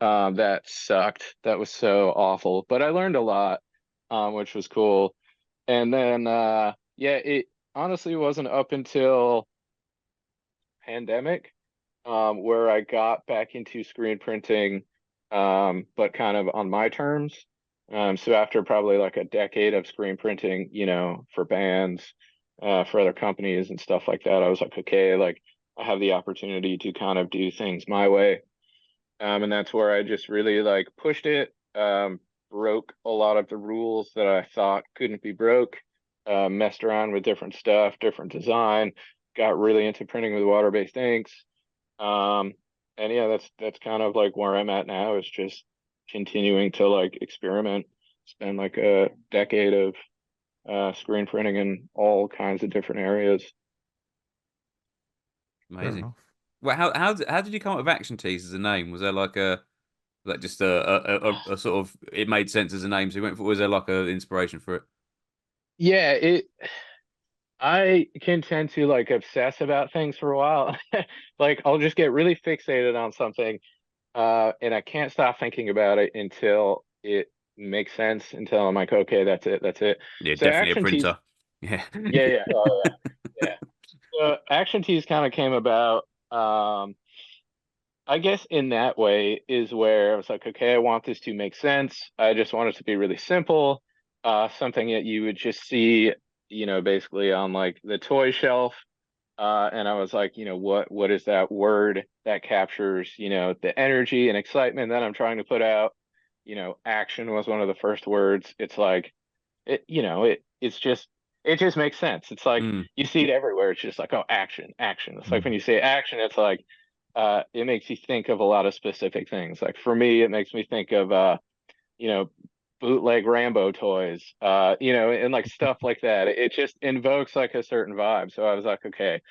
That sucked. That was so awful. But I learned a lot, which was cool. And then yeah, it honestly wasn't up until pandemic, where I got back into screen printing, but kind of on my terms. So after probably like a decade of screen printing, for bands, for other companies and stuff like that, I was like, okay, like I have the opportunity to kind of do things my way. And that's where I just really like pushed it, broke a lot of the rules that I thought couldn't be broke, messed around with different stuff, different design, got really into printing with water-based inks. Um, and yeah, that's kind of like where I'm at now, is just continuing to like experiment. It's been like a decade of screen printing in all kinds of different areas. Fair Amazing. enough. Well, how did you come up with Action Tees as a name? Was there like a like just a sort of it made sense as a name, so you went for? Was there like a inspiration for it? Yeah, I can tend to like obsess about things for a while. Like I'll just get really fixated on something. And I can't stop thinking about it until it makes sense, until I'm like, okay, that's it, that's it. Yeah, So definitely a action teas, printer. Yeah. yeah, yeah, oh yeah, yeah. So action teas kind of came about, I guess in that way is where I was like, okay, I want this to make sense. I just want it to be really simple, something that you would just see, basically on like the toy shelf. And I was like, what is that word that captures, the energy and excitement that I'm trying to put out? Action was one of the first words. It's like it just makes sense. It's like Mm. you see it everywhere. It's just like, oh, action, action. It's like when Mm. you say action, it's like it makes you think of a lot of specific things. Like for me, it makes me think of you know, bootleg Rambo toys, and like stuff like that. It just invokes like a certain vibe. So I was like, okay,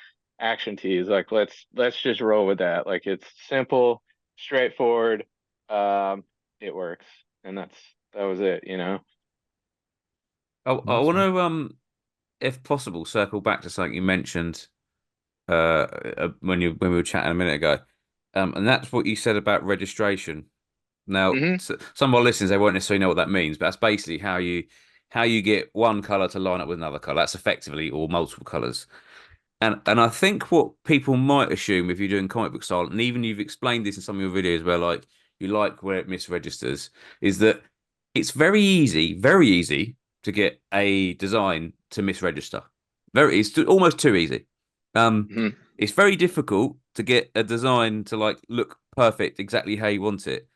action tees, like let's just roll with that. Like it's simple, straightforward. Um, it works. And that was it. I want Awesome. to if possible, circle back to something you mentioned when we were chatting a minute ago, and that's what you said about registration. Now, Hmm. some of our listeners they won't necessarily know what that means, but that's basically how you get one color to line up with another color. That's effectively or multiple colors. And I think what people might assume if you're doing comic book style, and even you've explained this in some of your videos where like you like where it misregisters, is that it's very easy to get a design to misregister. It's almost too easy. Um, Hmm. it's very difficult to get a design to like look perfect exactly how you want it.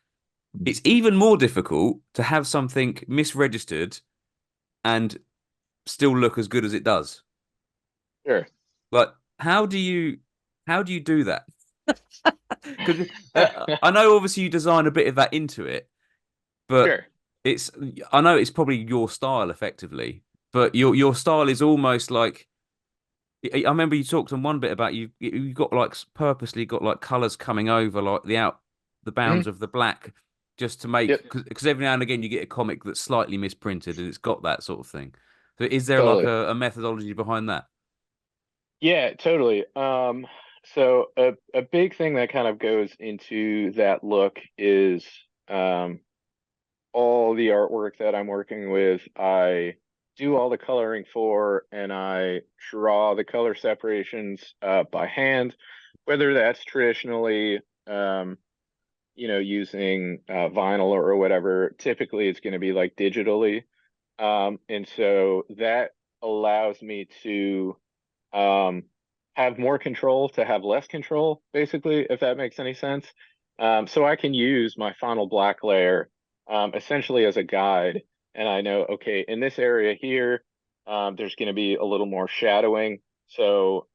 It's even more difficult to have something misregistered and still look as good as it does. Sure. Like, how do you do that? Because I know obviously you design a bit of that into it, but Sure. it's I know it's probably your style effectively, but your style is almost like I remember you talked on one bit about you got like purposely got like colors coming over like the Hmm. bounds of the black just to make Yep. because every now and again you get a comic that's slightly misprinted and it's got that sort of thing. So is there like Totally. a methodology behind that? Yeah, totally. So a big thing that kind of goes into that look is um all the artwork that I'm working with, I do all the coloring for, and I draw the color separations by hand, whether that's traditionally, using vinyl or whatever. Typically, it's going to be like digitally, and so that allows me to um, have more control to have less control, basically, if that makes any sense. So I can use my final black layer essentially as a guide. And I know, okay, in this area here, there's going to be a little more shadowing. So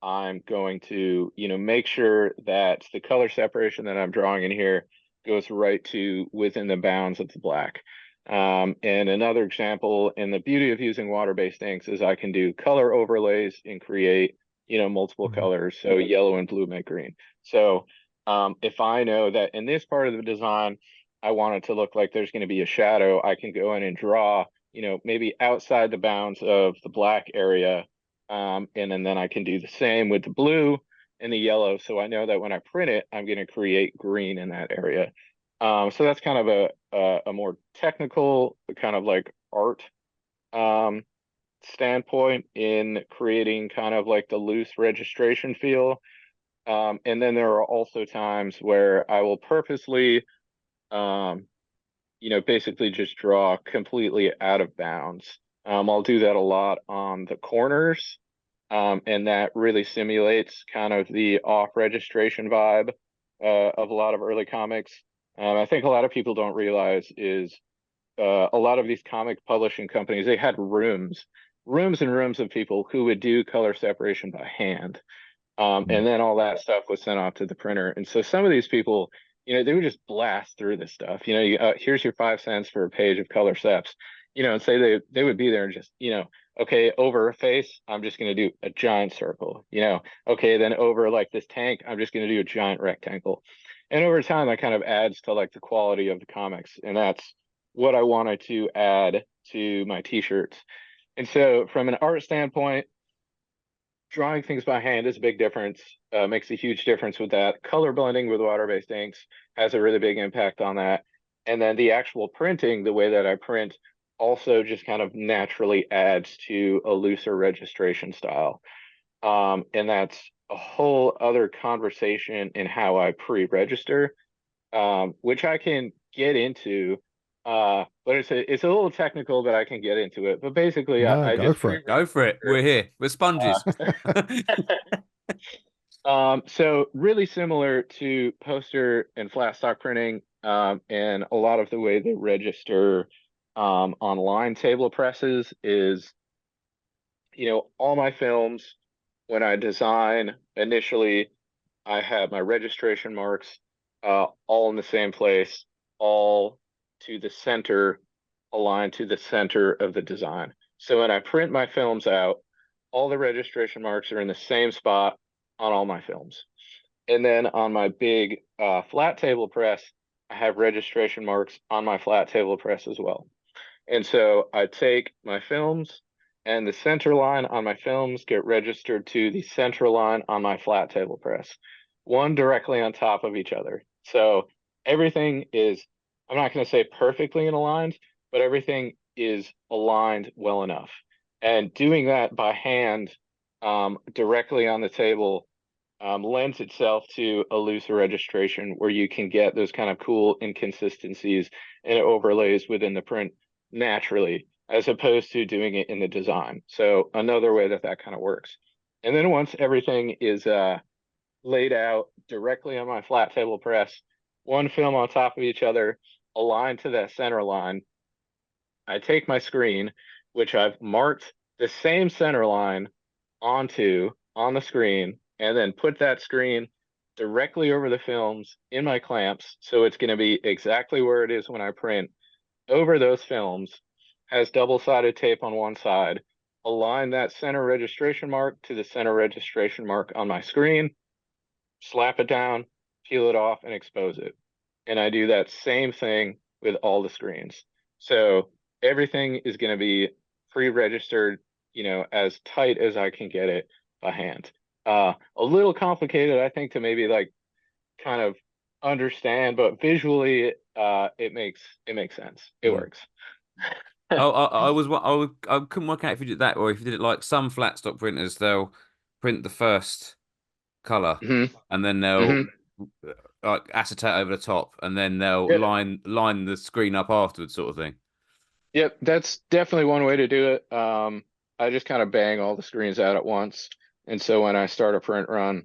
I'm going to, make sure that the color separation that I'm drawing in here goes right to within the bounds of the black. And another example, and the beauty of using water-based inks is I can do color overlays and create, multiple Mhm. colors. So yellow and blue make green. So if I know that in this part of the design, I want it to look like there's going to be a shadow, I can go in and draw, maybe outside the bounds of the black area. And then I can do the same with the blue and the yellow. So I know that when I print it, I'm going to create green in that area. So that's kind of a more technical kind of like art um, standpoint in creating kind of like the loose registration feel. And then there are also times where I will purposely, um, basically just draw completely out of bounds. I'll do that a lot on the corners, and that really simulates kind of the off registration vibe of a lot of early comics. I think a lot of people don't realize is a lot of these comic publishing companies, they had rooms and rooms of people who would do color separation by hand. Mhm. And then all that stuff was sent off to the printer. And so some of these people, they would just blast through this stuff. Here's your 5 cents for a page of color seps, and say they would be there and just, okay, over a face, I'm just going to do a giant circle, okay, then over like this tank, I'm just going to do a giant rectangle. And over time, that kind of adds to like the quality of the comics. And that's what I wanted to add to my t-shirts. And so from an art standpoint, drawing things by hand is a big difference. Makes a huge difference with that. Color blending with water-based inks has a really big impact on that. And then the actual printing, the way that I print, also just kind of naturally adds to a looser registration style. And that's a whole other conversation in how I pre-register, which I can get into. But it's a little technical, but I can get into it. But basically, No, I go just for it. Go for it. We're here. We're sponges. So really similar to poster and flat stock printing, and a lot of the way they register online table presses is, all my films, when I design initially, I have my registration marks all in the same place, all to the center, aligned to the center of the design. So when I print my films out, all the registration marks are in the same spot on all my films. And then on my big flat table press, I have registration marks on my flat table press as well. And so I take my films and the center line on my films get registered to the center line on my flat table press, one directly on top of each other. So everything is, I'm not going to say perfectly aligned, but everything is aligned well enough. And doing that by hand directly on the table lends itself to a looser registration where you can get those kind of cool inconsistencies and overlays within the print naturally, as opposed to doing it in the design. So another way that kind of works. And then once everything is laid out directly on my flat table press, one film on top of each other, aligned to that center line, I take my screen, which I've marked the same center line on the screen, and then put that screen directly over the films in my clamps. So it's going to be exactly where it is when I print over those films, has double-sided tape on one side, align that center registration mark to the center registration mark on my screen, slap it down, peel it off, and expose it. And I do that same thing with all the screens. So everything is going to be pre-registered, as tight as I can get it by hand. A little complicated, I think, to maybe like kind of understand, but visually, it makes sense. It Mm. works. I couldn't work out if you did that or if you did it like some flat stock printers, they'll print the first color Hmm. and then they'll Hmm. like acetate over the top and then they'll Yep. line the screen up afterwards, sort of thing. Yep. That's definitely one way to do it. I just kind of bang all the screens out at once. And so when I start a print run,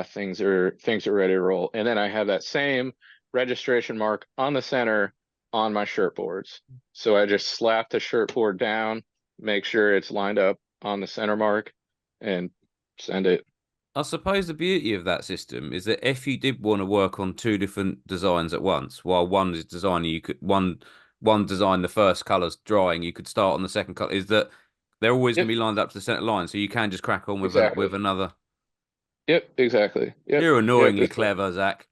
things are ready to roll. And then I have that same registration mark on the center on my shirt boards. So I just slap the shirt board down, make sure it's lined up on the center mark, and send it. I suppose the beauty of that system is that if you did want to work on two different designs at once, while one is designing, you could one design the first colors drying, you could start on the second color. Is that they're always going Yep, to be lined up to the center line, so you can just crack on with exactly. with another. Yep, exactly. Yep, You're yep. annoyingly clever, Zach.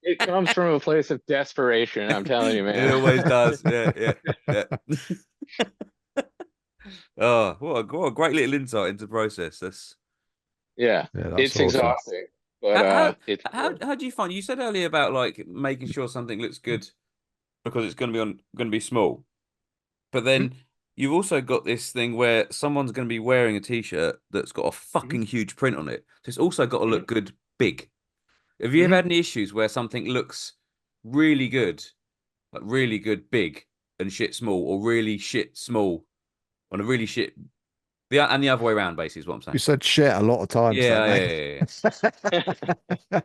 It comes from a place of desperation. I'm telling you, It man. always does. Yeah, yeah, yeah. Oh, what a great little insight into process. That's Yeah, Yeah, that's it's awesome. exhausting, but how how it's cool. how do you find? You said earlier about like making sure something looks good because it's going to be small, but Mhm, then you've also got this thing where someone's going to be wearing a t-shirt that's got a mhm, fucking huge print on it, so it's also got to mhm, look good big. Have you ever mhm. had any issues where something looks really good, like really good big and shit small, or really shit small on a really shit and the other way around, basically, is what I'm You saying. said shit a lot of times there, Yeah, yeah, mate. yeah,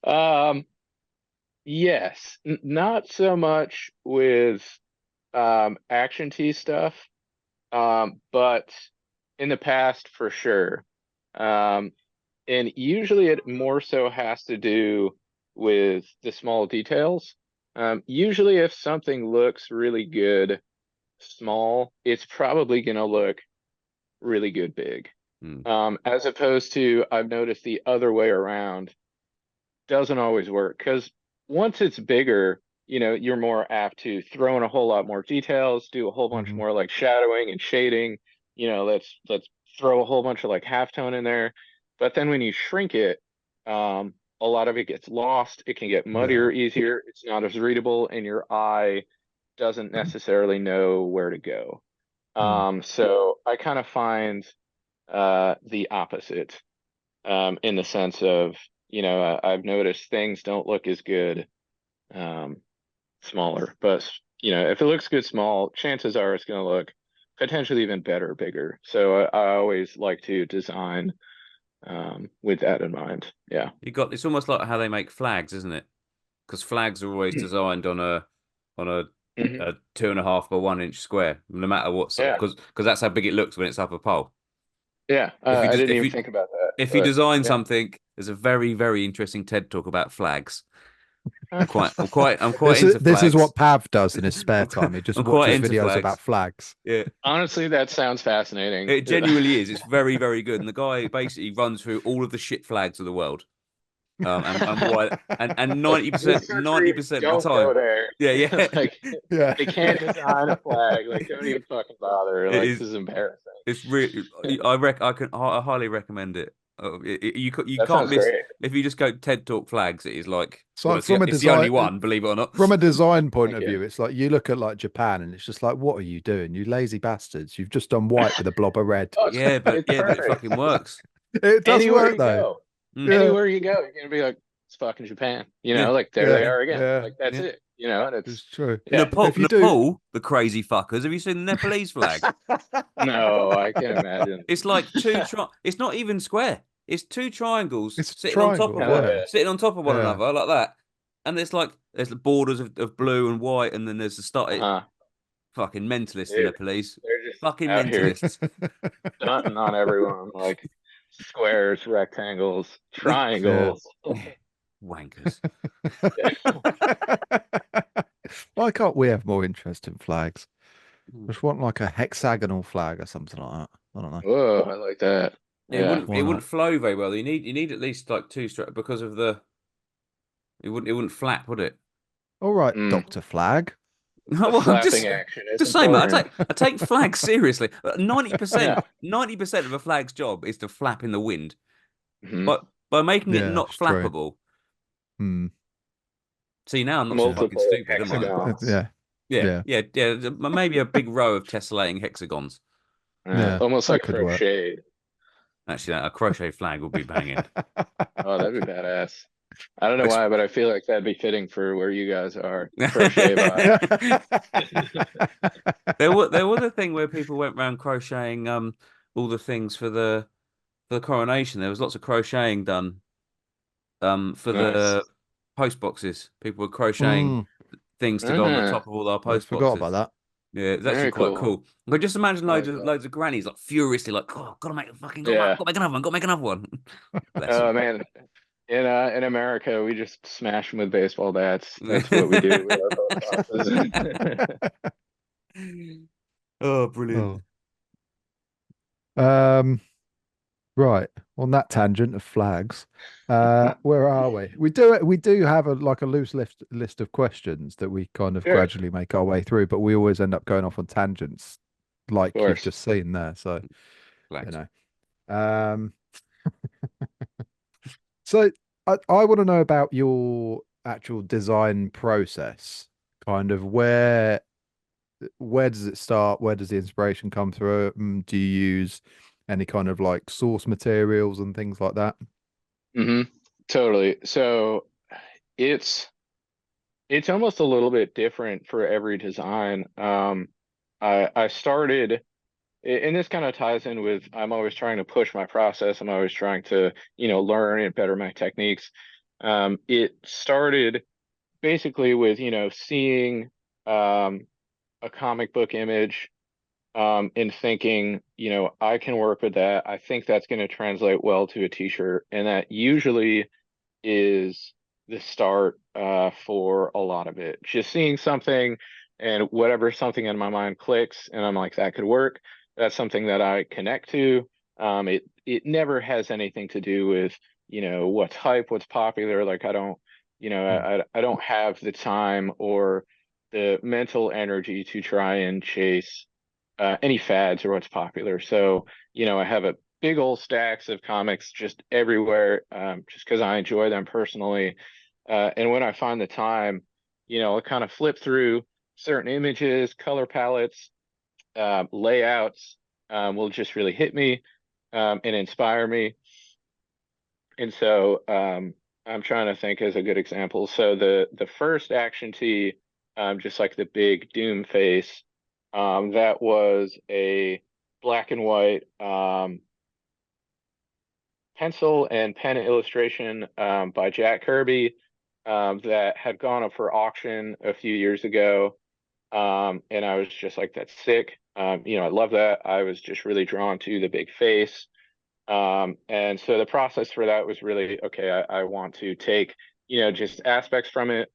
yeah. Um, yes, not so much with action T stuff, but in the past for sure. Um, and usually it more so has to do with the small details. Usually if something looks really good small, it's probably going to look really good big. Hmm. As opposed to, I've noticed the other way around doesn't always work because once it's bigger, you're more apt to throw in a whole lot more details, do a whole bunch Hmm. more like shadowing and shading. Let's throw a whole bunch of like halftone in there. But then when you shrink it, a lot of it gets lost. It can get Yeah. muddier easier. It's not as readable, and your eye doesn't necessarily know where to go. Mm. So I kind of find the opposite, in the sense of, I've noticed things don't look as good um, smaller, but if it looks good small, chances are it's going to look potentially even better bigger. So I always like to design with that in mind. Yeah. It's almost like how they make flags, isn't it? Because flags are always designed on Mhm. a 2.5 by 1 inch square, no matter what, Yeah. because that's how big it looks when it's up a pole. Yeah. If you I just didn't even think about that, if you but design yeah. something, there's a very very interesting TED talk about flags. I'm quite This is into this is flags. what Pav does in his spare time. He just I'm quite watches into videos about flags. flags. Yeah, Honestly, that sounds fascinating. it genuinely is. It's very very good, and the guy basically runs through all of the shit flags of the world. And why and This 90% country, 90% of the don't go time, there. yeah, yeah, Like, Yeah. they can't design a flag. Like, don't even fucking bother. it Like, is. this is embarrassing. It's really. I highly recommend it. You That can't sounds miss great. if you just go TED Talk flags. It is like, It's well, like from a it's the only design one, believe it or not. from a design point Thank of you. view, it's like you look at like Japan and it's just like, what are you doing? You lazy bastards. You've just done white with a blob of red. Oh, it's Yeah, but it perfect. fucking works. It does Anywhere work you though. go, Mm, Yeah. anywhere you go, you're gonna be like, it's fucking Japan. yeah, Like, there they Yeah. are again. Yeah. Like, that's yeah. it. And It's it's, true. yeah. If you do Nepal, the crazy fuckers. Have you seen the Nepalese flag? No, I can't imagine. It's like It's not even square. It's two triangles it's triangles, yeah. sitting on top of one Yeah. another like that. And there's the borders of blue and white, and then there's the start. Uh, Fucking mentalists, the they're, Nepalese. they're just Fucking out here mentalists. stunting on everyone, like squares, rectangles, Yeah. triangles. Wankers. Why can't we have more interesting flags? Mm. Just want like a hexagonal flag or something like that. I don't know. Whoa, I like that. Yeah. Why It not? wouldn't flow very well. You need at least like two strap because of the it wouldn't flap, would it? All right, Mm. Dr. Flag. The Well, flapping action is just saying, man. important. I take flags seriously. 90% Yeah. 90% of a flag's job is to flap in the wind. Hmm. But by making it Yeah, not it's true. flappable. Hmm. See, now I'm not so Yeah. fucking Multiple stupid, am I? hexagons. Yeah. Yeah, Yeah. yeah, yeah. Maybe a big row of tessellating hexagons. Yeah. Almost That like could work. crocheted. Actually, a crochet flag would be banging. Oh, that'd be badass. I don't know Ex- why, but I feel like that'd be fitting for where you guys are. Crochet vibe. There was a thing where people went around crocheting all the things for the coronation. There was lots of crocheting done for Nice. the post boxes. People were crocheting Mm, things to go on the Uh-huh. top of all our I post forgot about boxes. that. Yeah, it's actually Very quite cool. cool. I could just imagine I like that. loads of grannies like furiously like, oh, gotta make a fucking Yeah. gotta make another one, gotta make another one. Bless Oh them. man. In America, we just smash them with baseball bats. That's what we do with our post boxes. Oh, brilliant. Oh. Um, right. On that tangent of flags, where are we? We do have a like a loose list of questions that we kind of Sure, of gradually make our way through, but we always end up going off on tangents, like you've course. just seen there. So, you Flags. know. Um, so I want to know about your actual design process, kind of where does it start? Where does the inspiration come through? Do you use any kind of like source materials and things like that? Hmm. Totally. So it's it's almost a little bit different for every design. I started, and this kind of ties in with I'm always trying to push my process. I'm always trying to, learn and better my techniques. It started basically with, seeing a comic book image, and thinking, I can work with that. I think that's going to translate well to a t-shirt. And that usually is the start for a lot of it. Just seeing something and whatever something in my mind clicks, and I'm like, that could work. That's something that I connect to. It never has anything to do with, what's hype, what's popular. Like, I don't I don't have the time or the mental energy to try and chase any fads or what's popular. So, I have a big old stacks of comics just everywhere, just because I enjoy them personally. And when I find the time, I kind of flip through certain images, color palettes, layouts, will just really hit me, and inspire me. And so, I'm trying to think as a good example. So the first action tee, just like the big Doom face, that was a black and white, pencil and pen illustration, by Jack Kirby, that had gone up for auction a few years ago. And I was just like, that's sick. I love that. I was just really drawn to the big face. And so the process for that was really, okay, I want to take, just aspects from it.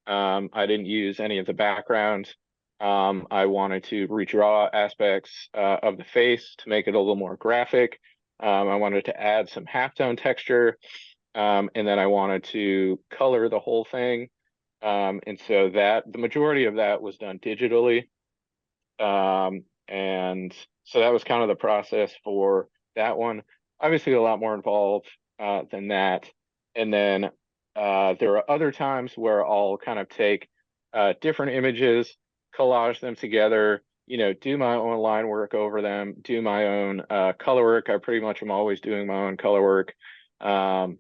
I didn't use any of the background. I wanted to redraw aspects, of the face to make it a little more graphic. I wanted to add some halftone texture. And then I wanted to color the whole thing. And so that the majority of that was done digitally. And so that was kind of the process for that one. Obviously, a lot more involved, than that. And then, there are other times where I'll kind of take, different images, collage them together, do my own line work over them, do my own, color work. I pretty much am always doing my own color work. Um,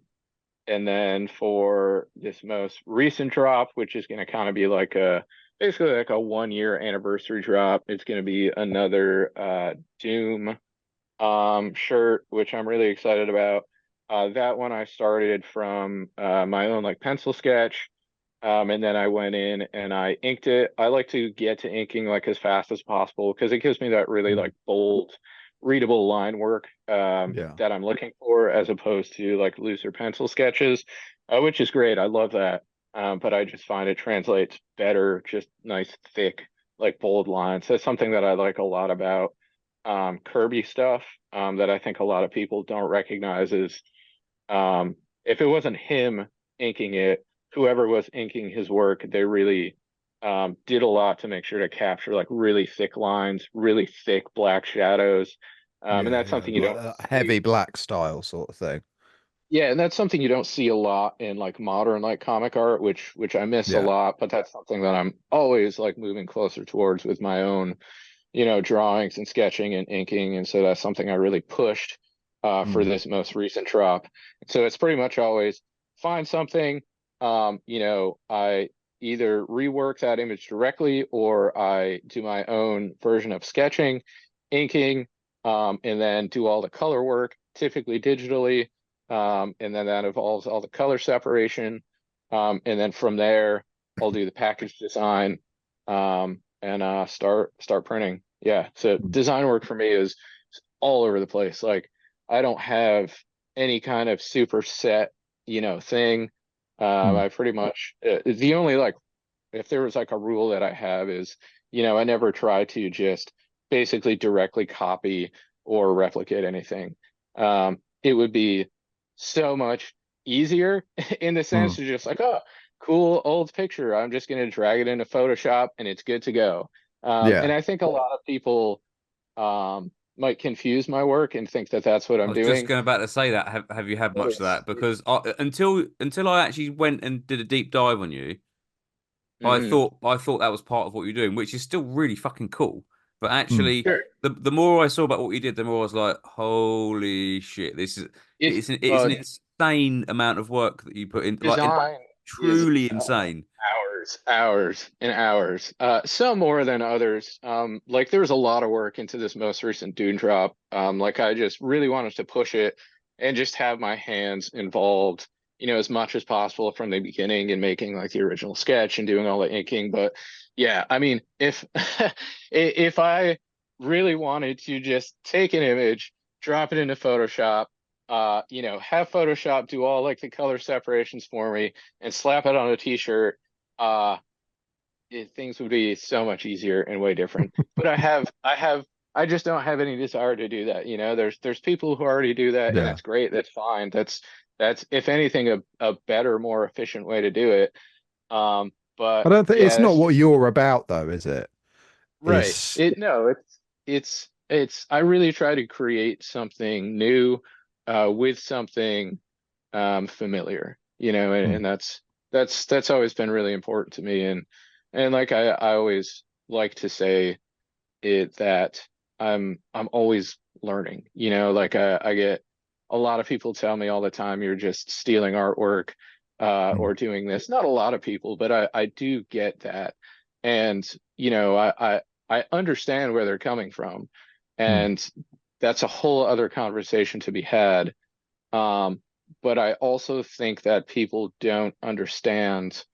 and then for this most recent drop, which is going to kind of be like basically like a 1 year anniversary drop, it's going to be another, Doom, shirt, which I'm really excited about. That one I started from, my own like pencil sketch. And then I went in and I inked it. I like to get to inking like as fast as possible because it gives me that really Mm. like bold, readable line work, Yeah. that I'm looking for, as opposed to like looser pencil sketches, which is great. I love that. But I just find it translates better, just nice, thick, like bold lines. That's something that I like a lot about, Kirby stuff, that I think a lot of people don't recognize is, if it wasn't him inking it, whoever was inking his work, they really, did a lot to make sure to capture like really thick lines, really thick black shadows. And Yeah, that's yeah. something you Like don't that see. heavy black style sort of thing. Yeah, and that's something you don't see a lot in like modern like comic art, which I miss a Yeah. lot, but that's something that I'm always like moving closer towards with my own, drawings and sketching and inking. And so that's something I really pushed, for Mm. this most recent drop. So it's pretty much always find something, I either rework that image directly or I do my own version of sketching, inking, and then do all the color work, typically digitally. And then that involves all the color separation. And then from there, I'll do the package design, and start printing. Yeah. So Mm. design work for me is all over the place. Like I don't have any kind of super set, thing. Mm. I pretty much, the only like if there was like a rule that I have is, I never try to just basically directly copy or replicate anything. It would be so much easier in the sense Mm. to just like, oh, cool old picture. I'm just going to drag it into Photoshop and it's good to go. And Yeah. I think a lot of people, might confuse my work and think that that's what I I'm was just doing. going about to say that. Have you had But much of it's, that? Because until I actually went and did a deep dive on you, mhm. I thought that was part of what you're doing, which is still really fucking cool. But Mm. actually, Sure. the more I saw about what you did, the more I was like, holy shit, this is It's, it's an insane amount of work that you put in, like design is, truly insane. hours and hours. Some more than others. Like there was a lot of work into this most recent Dune drop. Like I just really wanted to push it and just have my hands involved, as much as possible from the beginning and making like the original sketch and doing all the inking. But yeah, I mean, if if I really wanted to just take an image, drop it into Photoshop, have Photoshop do all like the color separations for me and slap it on a t-shirt, uh things would be so much easier and way different. But I just don't have any desire to do that. There's people who already do that and Yeah. that's great. That's fine. that's, if anything, a better, more efficient way to do it. Um, I but don't think it's yeah, not that's what just you're about though, is it? right. It's It no, it's I really try to create something new with something familiar, mm, and that's always been really important to me. And like I always like to say it that I'm always learning, like I get a lot of people tell me all the time, you're just stealing artwork mm, or doing this. Not a lot of people, but I do get that. And I understand where they're coming from. mm, And that's a whole other conversation to be had. Um, but I also think that people don't understand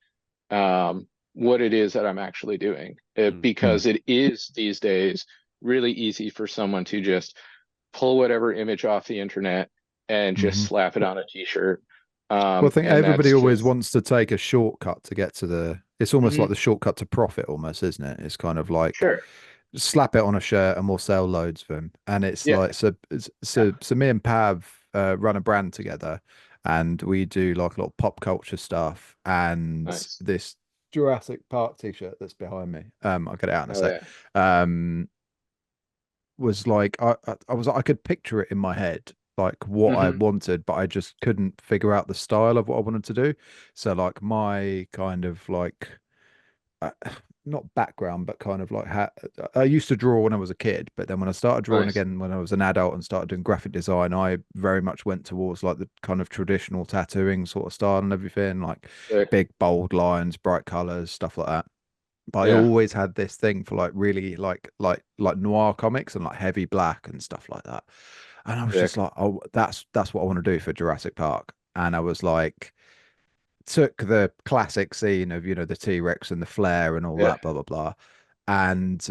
what it is that I'm actually doing, Mm. mm, because it is these days really easy for someone to just pull whatever image off the internet and just hmm. slap it on a t-shirt. Well, I think And everybody that's always just wants to take a shortcut to get to the. It's almost like Mhm. the shortcut to profit, almost, isn't it? It's kind of like Sure. slap it on a shirt and we'll sell loads of them. And it's Yeah. like so Yeah. so me and Pav run a brand together, and we do like a lot of pop culture stuff. And Nice. this Jurassic Park t-shirt that's behind me, I'll get it out in a Oh sec. yeah. Um, was like I was I could picture it in my head like what I Hmm. wanted, but I just couldn't figure out the style of what I wanted to do. So like my kind of like uh, not background, but kind of like I used to draw when I was a kid, but then when I started drawing Nice. again when I was an adult and started doing graphic design, I very much went towards like the kind of traditional tattooing sort of style and everything, like Sick. big bold lines, bright colors, stuff like that. But I Yeah. always had this thing for like really like noir comics and like heavy black and stuff like that. And I was just Sick. like, oh, that's what I want to do for Jurassic Park. And I was like, took the classic scene of the T-Rex and the flare and all Yeah. that blah blah blah, and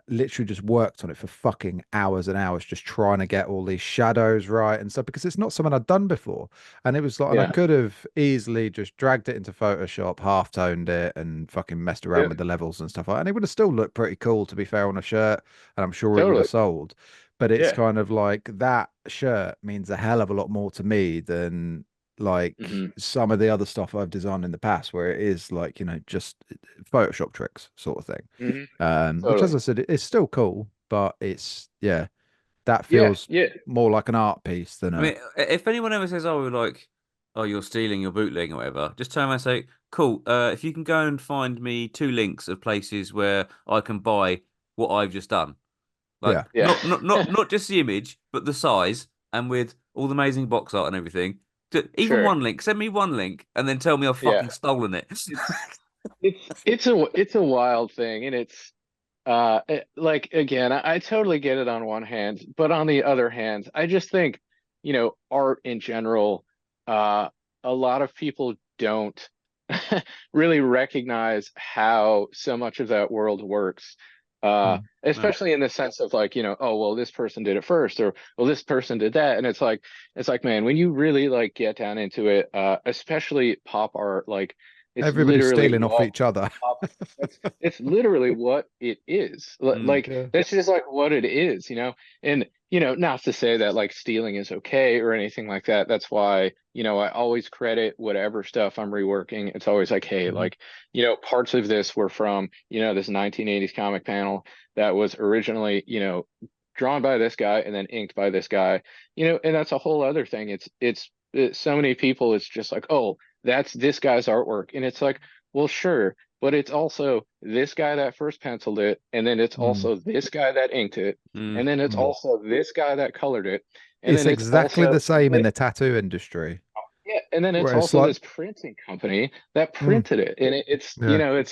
literally just worked on it for fucking hours and hours, just trying to get all these shadows right and stuff because it's not something I'd done before. And it was like, and I Yeah. could have easily just dragged it into Photoshop, half toned it, and fucking messed around Yeah. with the levels and stuff like that. And it would have still looked pretty cool, to be fair, on a shirt, and I'm sure it would have Totally. sold. But it's Yeah. kind of like that shirt means a hell of a lot more to me than like Hmm. some of the other stuff I've designed in the past, where it is like, just Photoshop tricks sort of thing. Hmm. Which, as Totally. I said, it's still cool, but it's, yeah, that Yeah. feels Yeah. more like an art piece than I a, mean, if anyone ever says, "Oh, like, oh, you're stealing, you're bootlegging, or whatever," just turn around and say, "Cool. If you can go and find me two links of places where I can buy what I've just done, like yeah. Yeah. not just the image, but the size and with all the amazing box art and everything. Even Sure. one link. Send me one link, and then tell me I've Yeah. fucking stolen it." It's it's a wild thing, and like, again, I totally get it on one hand, but on the other hand, I just think, art in general, uh a lot of people don't really recognize how so much of that world works. Mm. No. Especially in the sense of, like, oh well, this person did it first, or well, this person did that. And it's like, man, when you really like get down into it, especially pop art, like, it's Everybody's literally stealing off what each other. pop it's literally what it is. Mm. Like, Yeah. that's just like what it is. And not to say that like stealing is okay or anything like that. That's why, I always credit whatever stuff I'm reworking. It's always like, hey, Hmm. like, parts of this were from, this 1980s comic panel that was originally, drawn by this guy and then inked by this guy. And that's a whole other thing. It's so many people, it's just like, oh, that's this guy's artwork. And it's like, well, sure, but it's also this guy that first penciled it, and then it's Mm. also this guy that inked it, Mm. and then it's Mm. also this guy that colored it, and It's then it's exactly also the same in the tattoo industry, yeah, and then it's where it's also like, this printing company that mm, printed it. And it's yeah.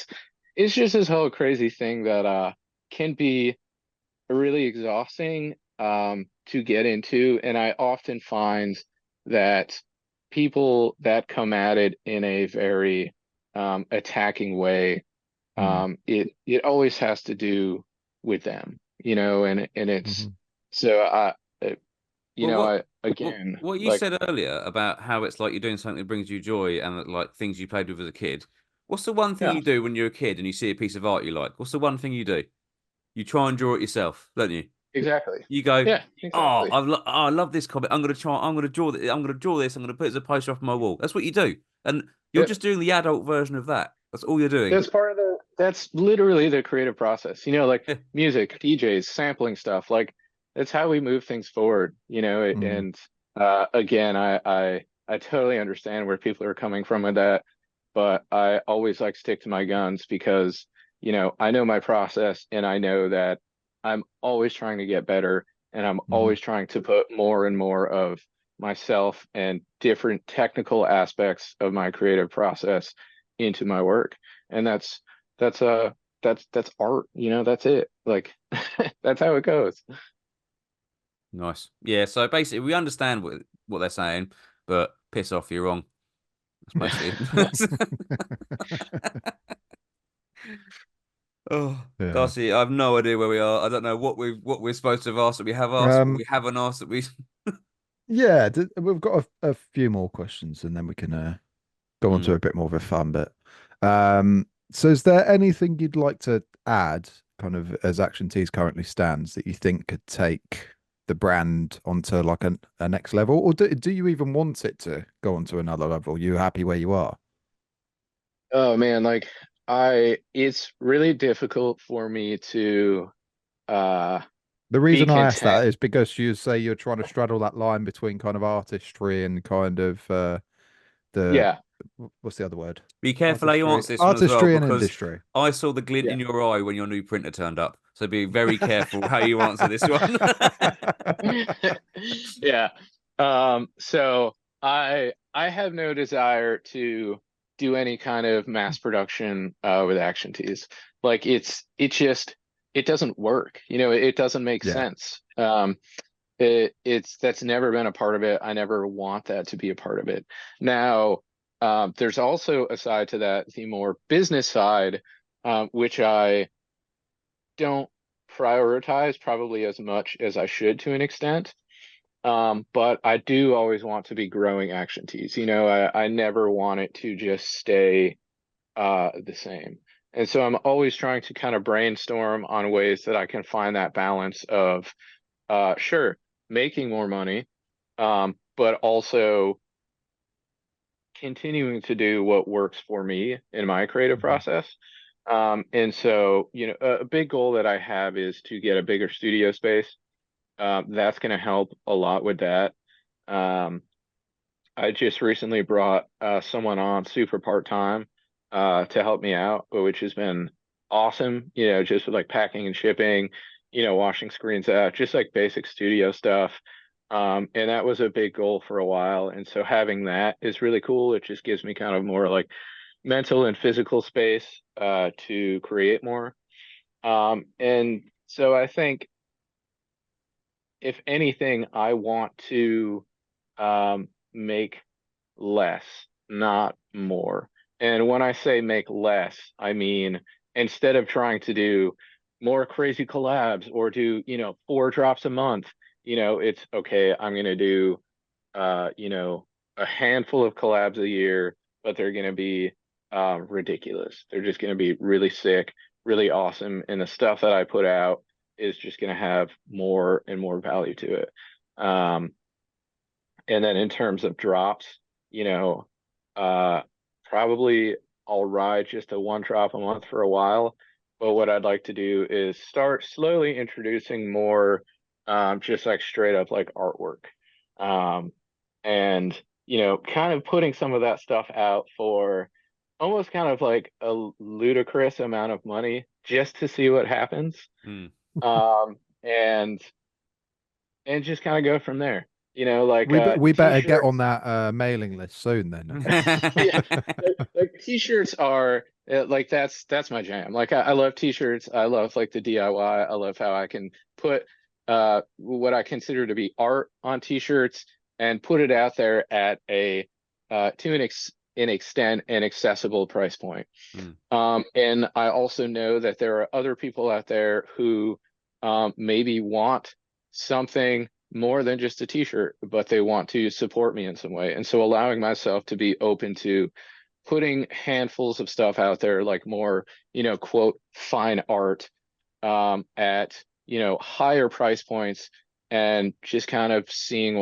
it's just this whole crazy thing that can be really exhausting to get into. And I often find that people that come at it in a very attacking way, Mm. it always has to do with them, and it's Hmm. so uh, Well, I what again, what you like, said earlier about how it's like you're doing something that brings you joy and that, like, things you played with as a kid. What's the one thing yeah. you do when you're a kid and you see a piece of art you like? What's the one thing you do? You try and draw it yourself, don't you? exactly. You go, Yeah, oh, exactly. I love this comic. I'm gonna try. I'm gonna draw. I'm gonna draw this. I'm gonna put it as a poster off my wall. That's what you do, and you're Yep. just doing the adult version of that. That's all you're doing. That's part of that's literally the creative process. Like Yeah. music, DJs, sampling stuff. Like that's how we move things forward, Mm. and again, I totally understand where people are coming from with that, but I always like stick to my guns because, I know my process and I know that I'm always trying to get better and I'm Hmm. always trying to put more and more of myself and different technical aspects of my creative process into my work. And that's that's art, that's it. Like that's how it goes. Nice. Yeah. So basically, we understand what they're saying, but piss off, you're wrong. That's basically Oh, Yeah. Darcy, I have no idea where we are. I don't know what we're supposed to have asked that we have asked, what Um, we haven't asked that we. yeah, we've got a few more questions and then we can go on to Mm. a bit more of a fun bit. So is there anything you'd like to add, kind of as Action Tees currently stands, that you think could take the brand onto like a next level? Or do you even want it to go onto another level? You happy where you are? Oh man, like it's really difficult for me to uh The be reason I ask content. that is because you say you're trying to straddle that line between kind of artistry and kind of the Yeah, what's the other word? Be careful how you Artistry, answer this one as well, artistry and because industry. I saw the glint yeah. in your eye when your new printer turned up. So be very careful how you answer this one. Yeah. So I have no desire to do any kind of mass production with action tees. Like it doesn't work. It doesn't make Yeah. sense. It's that's never been a part of it. I never want that to be a part of it. Now, there's also a side to that, the more business side, which I don't prioritize probably as much as I should to an extent. But I do always want to be growing action tees. I never want it to just stay the same. And so I'm always trying to kind of brainstorm on ways that I can find that balance of sure, making more money, but also continuing to do what works for me in my creative Mhm. process. And so, a big goal that I have is to get a bigger studio space. That's going to help a lot with that. Um, I just recently brought someone on super part-time to help me out, which has been awesome, just with like packing and shipping, washing screens out, just like basic studio stuff. And that was a big goal for a while. And so having that is really cool. It just gives me kind of more like mental and physical space to create more. And so I think if anything, I want to make less, not more. And when I say make less, I mean instead of trying to do more crazy collabs or do, 4 drops a month, it's okay, I'm gonna do a handful of collabs a year, but they're gonna be ridiculous. They're just gonna be really sick, really awesome, and the stuff that I put out is just gonna have more and more value to it. Um, and then in terms of drops, you know, uh, probably I'll ride just a 1 drop a month for a while. But what I'd like to do is start slowly introducing more, just like straight up like artwork. Um, and, kind of putting some of that stuff out for almost kind of like a ludicrous amount of money just to see what happens. Mm. Um, and just kind of go from there. Like We better get t-shirt. on that mailing list soon then. Yeah, like t-shirts are like that's my jam. Like I love t-shirts. I love like the DIY. I love how I can put what I consider to be art on t-shirts and put it out there at a to an extent an accessible price point. Mm. And I also know that there are other people out there who maybe want something more than just a t-shirt, but they want to support me in some way. And so allowing myself to be open to putting handfuls of stuff out there, like more, quote, fine art at, higher price points and just kind of seeing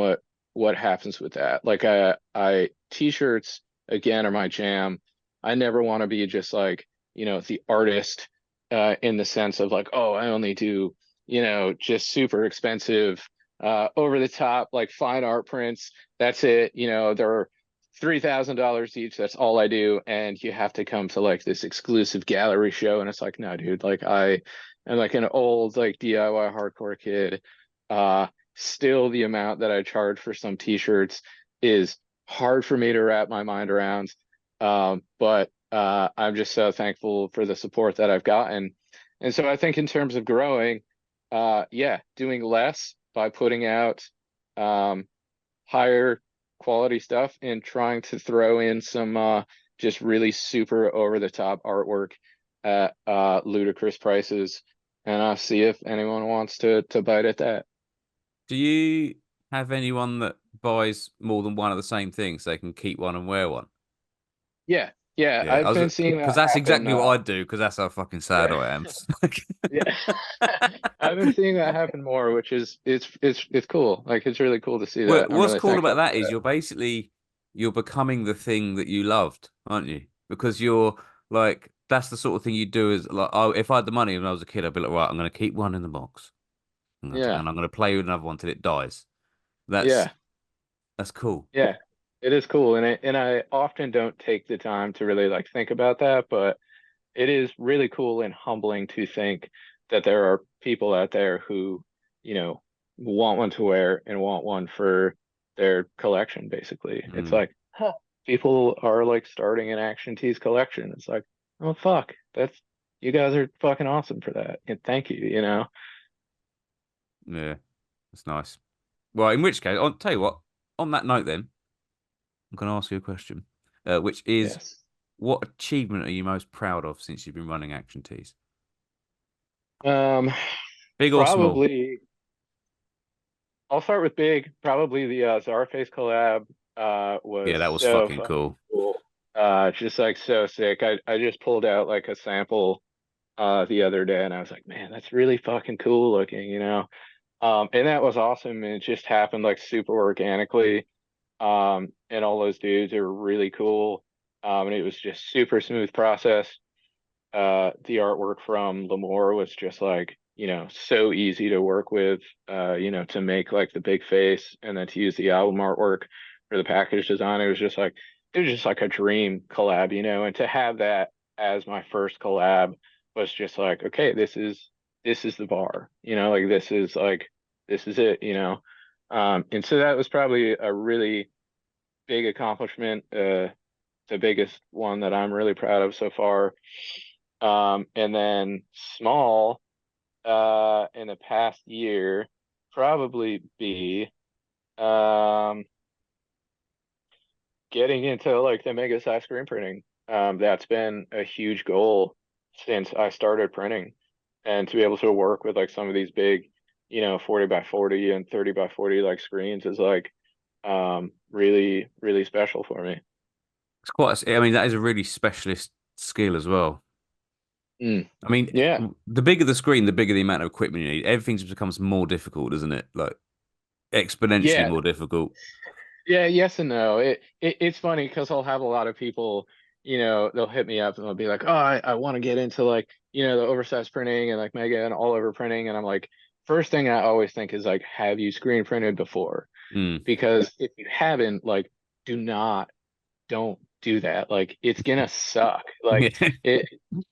what happens with that. Like I t-shirts again are my jam. I never want to be just like, the artist in the sense of like, oh, I only do, just super expensive over the top like fine art prints. That's it. They're $3,000 each. That's all I do. And you have to come to like this exclusive gallery show. And it's like, no, dude, like I am like an old like DIY hardcore kid. Uh, Still the amount that I charge for some t-shirts is hard for me to wrap my mind around. But I'm just so thankful for the support that I've gotten. And so I think in terms of growing, yeah, doing less by putting out um, higher quality stuff and trying to throw in some just really super over the top artwork at ludicrous prices, and I'll see if anyone wants to bite at that. Do you have anyone that buys more than one of the same things so they can keep one and wear one? Yeah, yeah, Yeah, I I've was been seeing because that that's happen. exactly what I'd do because that's how fucking sad Yeah, I am. yeah, I've been seeing that happen more, which is it's cool. Like it's really cool to see Well, that. I'm what's really cool about thankful that for is that. you're becoming the thing that you loved, aren't you? Because you're like that's the sort of thing you do is like oh, if I had the money when I was a kid, I'd be like, right, I'm gonna keep one in the box Yeah, and I'm gonna play with another one till it dies. That's yeah, that's cool. yeah. It is cool, and I often don't take the time to really like think about that, but it is really cool and humbling to think that there are people out there who, you know, want one to wear and want one for their collection, basically. It's Mm, like, huh, people are like starting an Action Tees collection. It's like, oh fuck, that's you guys are fucking awesome for that. And thank you. yeah, that's nice. Well, in which case, I'll tell you what. On that note, then I'm gonna ask you a question, which is, Yes. what achievement are you most proud of since you've been running Action Tees? Um, Big or small? Probably I'll start with big. Probably the Czarface collab Yeah, was that was so fucking fucking cool. cool. Just like so sick. I just pulled out like a sample the other day and I was like, man, that's really fucking cool looking. And that was awesome. And it just happened like super organically. And all those dudes are really cool. And it was just super smooth process. The artwork from Lamore was just like, so easy to work with, to make like the big face and then to use the album artwork for the package design. It was just like a dream collab, and to have that as my first collab was just like, okay, this is the bar, like this is it. And so that was probably a really big accomplishment, the biggest one that I'm really proud of so far. And then small, in the past year, probably be um getting into like the mega size screen printing. That's been a huge goal since I started printing. And to be able to work with like some of these big, 40 by 40 and 30 by 40 like screens is like really, really special for me. It's quite. I mean, that is a really specialist skill as well. Mm. I mean, Yeah. the bigger the screen, the bigger the amount of equipment you need. Everything just becomes more difficult, doesn't it? Like exponentially Yeah. more difficult. Yeah, yes and no. It's funny because I'll have a lot of people, they'll hit me up and they'll be like, "Oh, I want to get into like, the oversized printing and like mega and all over printing." And I'm like, first thing I always think is like, have you screen printed before? Mm. Because if you haven't, like, don't do that. Like, it's gonna suck. Like Yeah. it,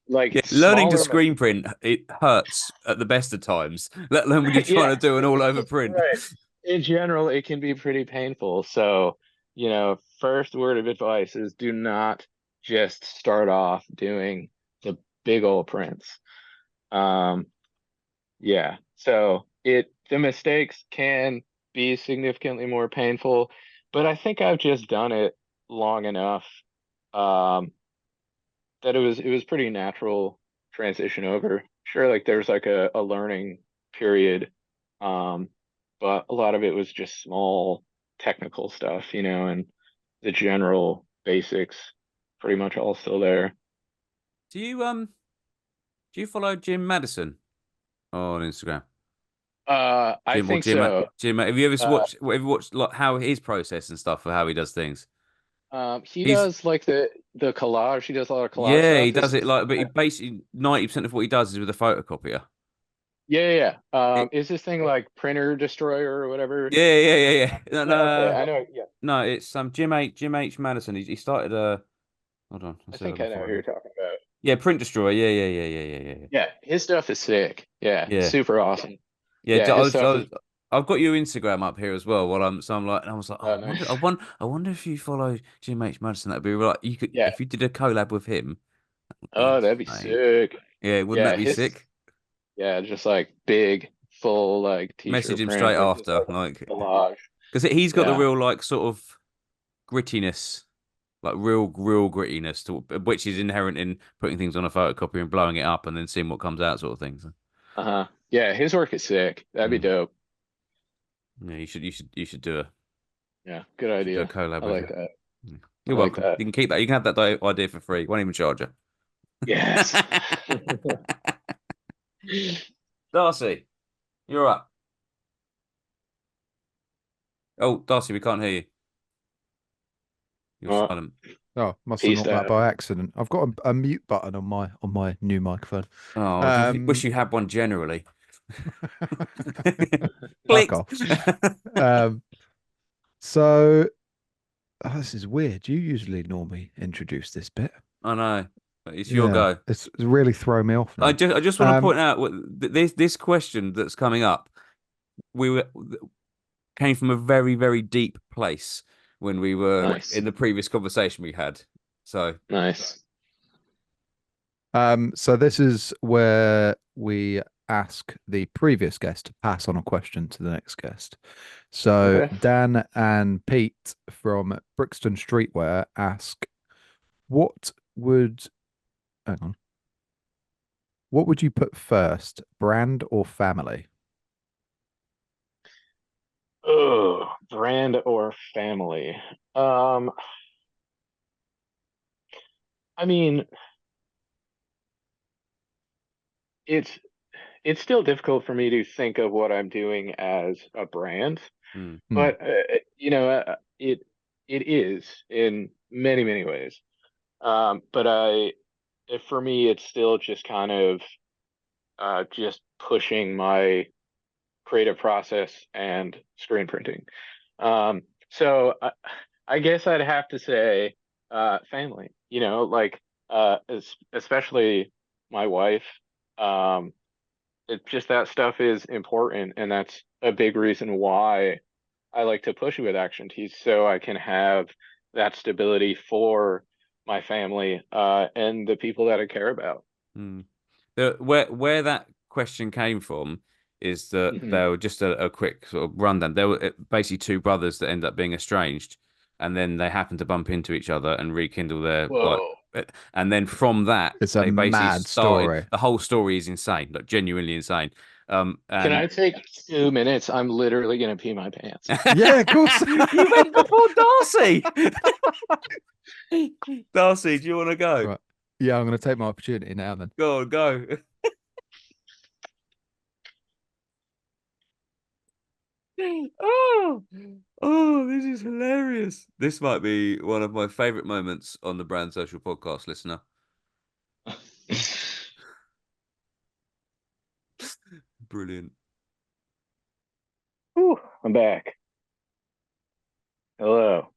like Yeah, learning to smaller screen print it hurts at the best of times, let alone when you're trying yeah, to do an all over print. right. In general, it can be pretty painful. So, first word of advice is do not just start off doing the big old prints. Um, yeah. So the mistakes can be significantly more painful, but I think I've just done it long enough, um, that it was pretty natural transition over. Sure, like there's like a learning period, um, but a lot of it was just small technical stuff, and the general basics pretty much all still there. Do you do you follow Jim Madison on Instagram? I Jim or think Jim? so. Jim, have you ever Uh, watched? Have you ever watched like how his process and stuff for how he does things? he He's does like the collage. He does a lot of collage Yeah, stuff. he does it like, but he basically 90% of what he does is with a photocopier. Yeah, yeah, yeah. It, Is this thing like printer destroyer or whatever? yeah. No, Yeah, okay, no, I know. Yeah, no. It's Jim H Madison. He started Hold on, I let's see if I think can I know who find you're him. talking about. Yeah, Print Destroyer. Yeah. Yeah, his stuff is sick. Yeah, Yeah, super awesome. yeah. Yeah, his stuff is. I've got your Instagram up here as well. And I was like, oh, Oh, nice. I wonder if you follow Jim H Madison, that'd be like you could Yeah. if you did a collab with him, that would be Oh, that'd be insane. sick. Yeah, wouldn't that Yeah, be his. sick? Yeah, just like big, full like Message t-shirt him print straight with just after, like like, collage. because he's got the Yeah. real like sort of grittiness, like real grittiness to which is inherent in putting things on a photocopy and blowing it up and then seeing what comes out, sort of things. Uh-huh. Yeah, his work is sick. That'd be Mm. dope. Yeah, you should do Yeah, good a idea. collab I with like him. that. Mm. I You're like welcome. that. You can keep that. You can have that idea for free. Won't even charge you. Yes. Darcy, you're up. Oh, Darcy, we can't hear you. You're Well, silent. Oh, must have peaced knocked that out. by accident. I've got a mute button on my new microphone. Oh, wish Um, you had one generally. fuck Click. off. Um, so this is weird. You usually normally introduce this bit. I know. It's your Yeah, go. it's really throwing me off now. I just want to Um, point out this question that's coming up. We were came from a very deep place when we were Nice. in the previous conversation we had. So Nice. so this is where we ask the previous guest to pass on a question to the next guest. So Okay. Dan and Pete from Brixton Streetwear ask, what would hang on, what would you put first, brand or family? Oh, brand or family? Um, I mean, it's it's still difficult for me to think of what I'm doing as a brand, hmm. Hmm. but it is in many ways. But for me, it's still just kind of just pushing my creative process and screen printing. So I guess I'd have to say family. Like especially my wife. Um, it just that stuff is important, and that's a big reason why I like to push it with action tees, so I can have that stability for my family and the people that I care about. Hmm. Where that question came from is that Hmm. they were just a quick sort of rundown. There were basically two brothers that end up being estranged, and then they happen to bump into each other and rekindle their like. Whoa. And then from that, It's a they basically mad started. story. The whole story is insane, like genuinely insane. Can And I take 2 minutes? I'm literally gonna pee my pants. Yeah, of course. you went before Darcy. Darcy, do you want to go? Right. Yeah, I'm going to take my opportunity now then. Go on, go. Oh, this is hilarious. This might be one of my favorite moments on the Brand Social podcast, listener. Brilliant. Whew, I'm back. Hello.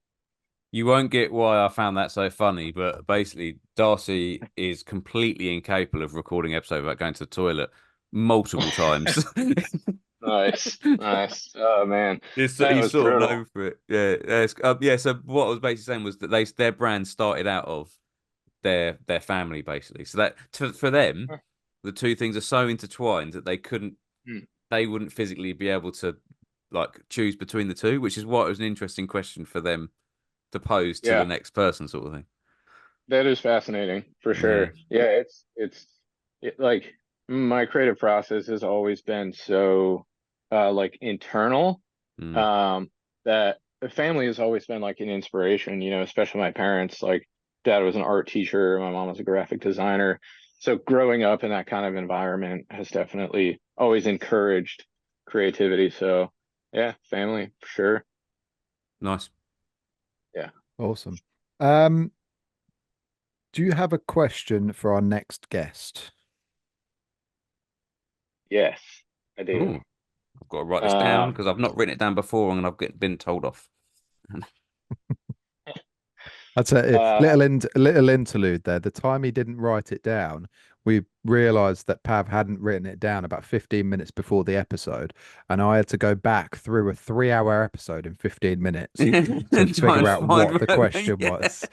You won't get why I found that so funny, but basically, Darcy is completely incapable of recording episode without going to the toilet multiple times. Nice, nice. Oh man, that He's was sort of brutal. known for it. Yeah. So what I was basically saying was that their brand started out of their family basically. So for them, the two things are so intertwined that Hmm. they wouldn't physically be able to like choose between the two, which is why it was an interesting question for them to pose to the Yeah, next person, sort of thing. that is fascinating for Yeah. sure. Yeah, like my creative process has always been so like internal Mm, um that the family has always been like an inspiration, especially my parents. Like dad was an art teacher, my mom was a graphic designer. So growing up in that kind of environment has definitely always encouraged creativity. So yeah, family for sure. Nice. Yeah. Awesome. Um, do you have a question for our next guest? Yes, I do. Ooh, I've got to write this down Um, because I've not written it down before and been told off. That's a uh, little interlude there. The time he didn't write it down, we realized that Pav hadn't written it down about 15 minutes before the episode, and I had to go back through a 3-hour episode in 15 minutes to And try figure and out find what the where, question yeah. was.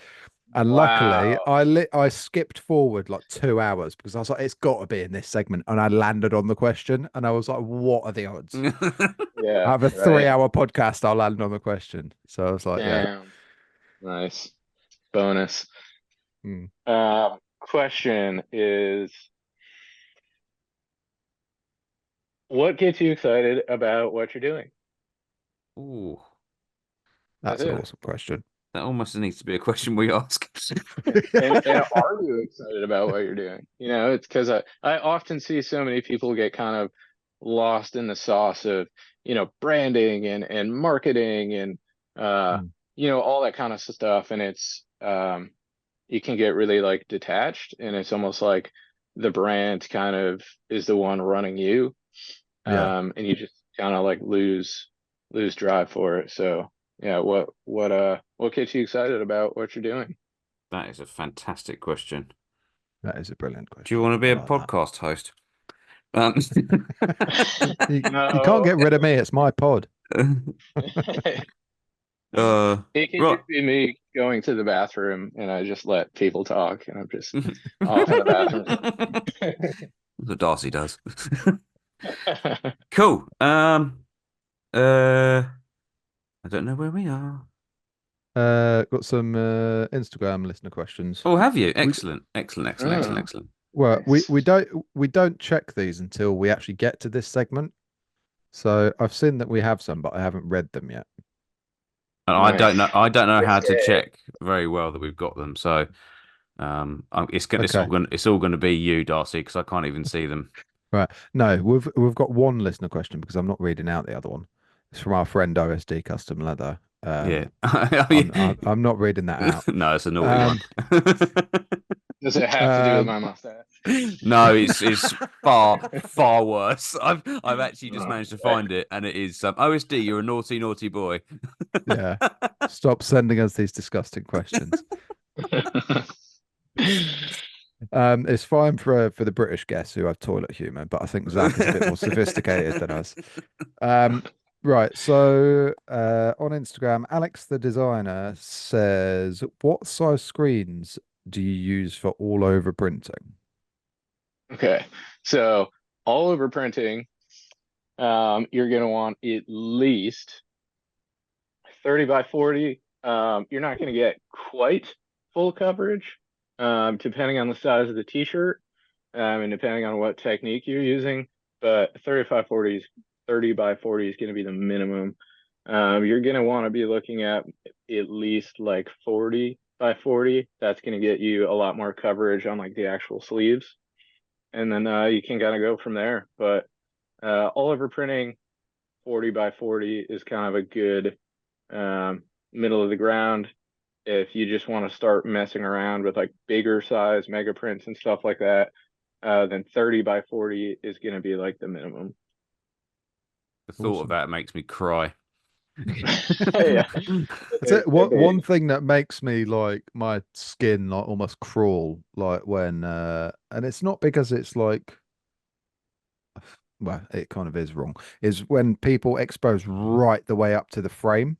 And luckily, wow. I skipped forward like 2 hours because I was like, it's got to be in this segment, and I landed on the question, and I was like, what are the odds? Yeah, Out of a right. 3-hour podcast, I'll land on the question. So I was like, yeah. Damn. Nice. Bonus. Hmm. Question is, what gets you excited about what you're doing? Ooh, That's That's an it. awesome question. that almost needs to be a question we ask. And are you excited about what you're doing? You know, it's because I often see so many people get kind of lost in the sauce of, branding and marketing and Mm. all that kind of stuff. And it's you can get really like detached and it's almost like the brand kind of is the one running you. Yeah, And you just kind of like lose drive for it. So yeah, what gets you excited about what you're doing? That is a fantastic question. that is a brilliant Do you question. want to be I a like that. podcast host? Um, You can't No. get rid of me. It's my pod. uh, It can right. just be me going to the bathroom and I just let people talk and I'm just off in the bathroom. That's what Darcy does. Cool. I don't know where we are. Got some Instagram listener questions. Oh, have you? We Excellent, excellent, excellent, excellent, Oh, excellent. well, nice. we don't check these until we actually get to this segment. So I've seen that we have some, but I haven't read them yet. And I don't Nice. know. I don't know how to Risque. check very well that we've got them. So, Okay, it's all gonna be you, Darcy, because I can't even see them. right. No, we've got one listener question because I'm not reading out the other one. It's from our friend OSD Custom Leather. Yeah. Oh, yeah. I'm not reading that out. No, it's a naughty one. Um, Does it have to do with um, my mustache? No, it's far worse. I've actually just Oh, managed to okay. find it, and it is OSD. You're a naughty naughty boy. yeah. Stop sending us these disgusting questions. It's fine for the British guests who have toilet humor, but I think Zach is a bit more sophisticated than us. Um, right. So on Instagram, Alex the designer says, "What size screens do you use for all over printing?" Okay. So all over printing, you're gonna want at least 30 by 40. You're not gonna get quite full coverage, depending on the size of the t-shirt, and depending on what technique you're using. But 30 by 40 is gonna be the minimum. You're gonna want to be looking at least like 40 by 40. That's gonna get you a lot more coverage on like the actual sleeves. And then you can kind of go from there. But all over printing, 40 by 40 is kind of a good middle of the ground. If you just want to start messing around with like bigger size mega prints and stuff like that, then 30 by 40 is going to be like the minimum. The thought of Awesome. that makes me cry. Yeah, That's it. they're What big. one thing that makes me like my skin like almost crawl, like when and it's not because it's like well, it kind of is wrong, is when people expose right the way up to the frame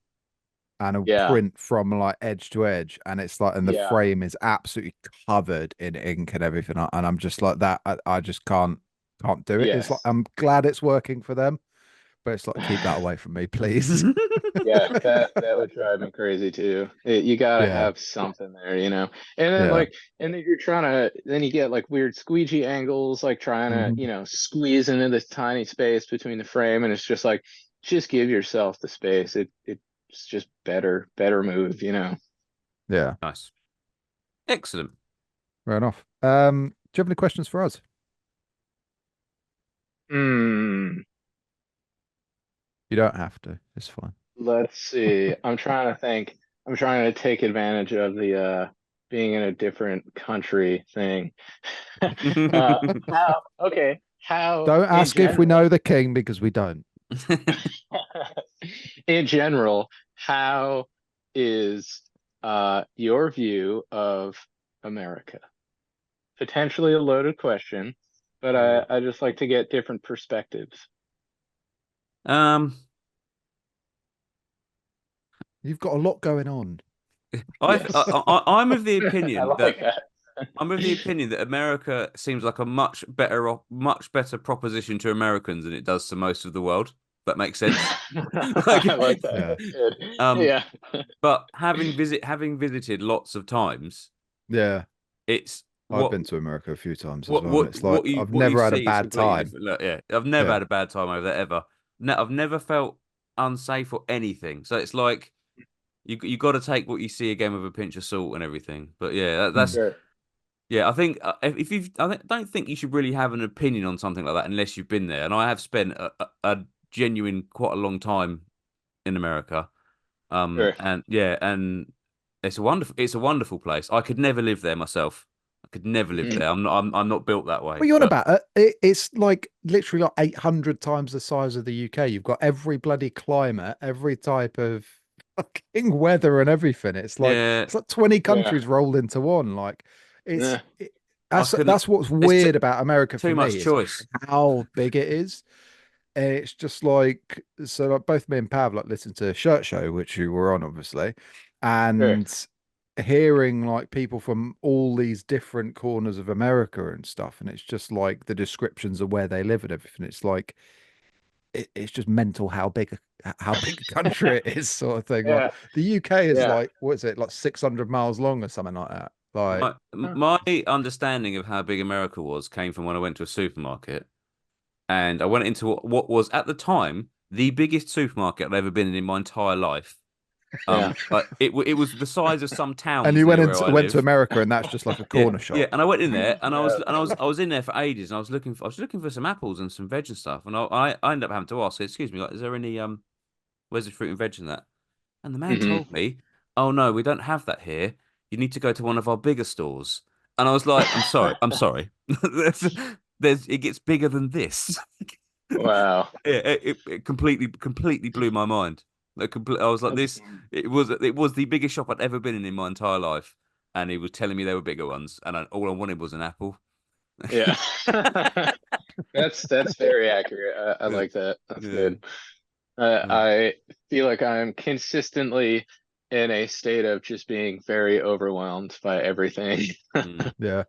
and a Yeah, print from like edge to edge, and it's like, and the yeah, frame is absolutely covered in ink and everything, and I'm just like that. I just can't do it. It's like yes. I'm glad it's working for them, but it's like keep that away from me, please. Yeah, that would drive me crazy too. You gotta Yeah, have something there, you know. And then yeah. like, and then you're trying to, then you get like weird squeegee angles, like trying to, Hmm. squeeze into this tiny space between the frame, and it's just like, just give yourself the space. It's just better move, you know. Yeah, Nice. Excellent. right enough. Do you have any questions for us? Hmm. You don't have to. It's fine. Let's see. I'm trying to think. I'm trying to take advantage of the being in a different country thing. How okay, how Don't in ask if we know general the king because we don't. in general, how is your view of America? Potentially a loaded question, but I just like to get different perspectives. Um, You've got a lot going on. Yes. I'm of the I opinion like that that. America seems like a much better proposition to Americans than it does to most of the world. That makes sense. Like, I like that. Yeah. That's good. um, Yeah. but having visited lots of times, Yeah. it's I've been to America a few times as what well, and what it's like what you I've what you never had a see is bad completely time. different. Look, yeah, I've never Yeah. had a bad time over there ever. No, I've never felt unsafe or anything. So it's like you got to take what you see again with a pinch of salt and everything. But yeah, that's Mm. Sure. yeah. I think if you've, don't think you should really have an opinion on something like that unless you've been there. And I have spent a genuine quite a long time in America. Sure. And yeah, and it's a wonderful place. I could never live there myself. I could never live Mhm. there. I'm not built that What are way. you on But about? It's like literally like 800 times the size of the UK. You've got every bloody climate, every type of fucking weather and everything. yeah, It's like 20 Yeah. countries rolled into one. Like it's Yeah. it, I couldn't. that's what's There's weird about America for too much me is choice. how big it is. And it's just like so like both me and Pav like listened to a Shirt Show, which you were on obviously, Sure. and hearing like people from all these different corners of America and stuff, and it's just like the descriptions of where they live and everything. It's like it's just mental how big a country it is, sort of thing. Like Yeah. the UK is Yeah. like what is it, like 600 miles long or something like that. Like Huh. My understanding of how big America was came from when I went to a supermarket and I went into what was at the time the biggest supermarket I've ever been in my entire life. Yeah. But it was the size of some and towns you near where I went to live. America and that's just like a Yeah, corner yeah. shop. And I went in there and Yeah. I was in there for ages and I was looking for some apples and some veg and stuff. And I ended up having to ask, excuse me, like, is there any where's the fruit and veg in that? And the man Hmm. told me, "Oh no, we don't have that here. You need to go to one of our bigger stores." And I was like, I'm sorry. It gets bigger than this." Wow. Yeah, it completely blew my mind. I was like, That's this. It was the biggest shop I'd ever been in my entire life, and he was telling me there were bigger ones, and all I wanted was an apple. yeah. That's very accurate. I Yeah, like that. That's yeah, good. yeah. I feel like I'm consistently in a state of just being very overwhelmed by everything. Mm. Yeah.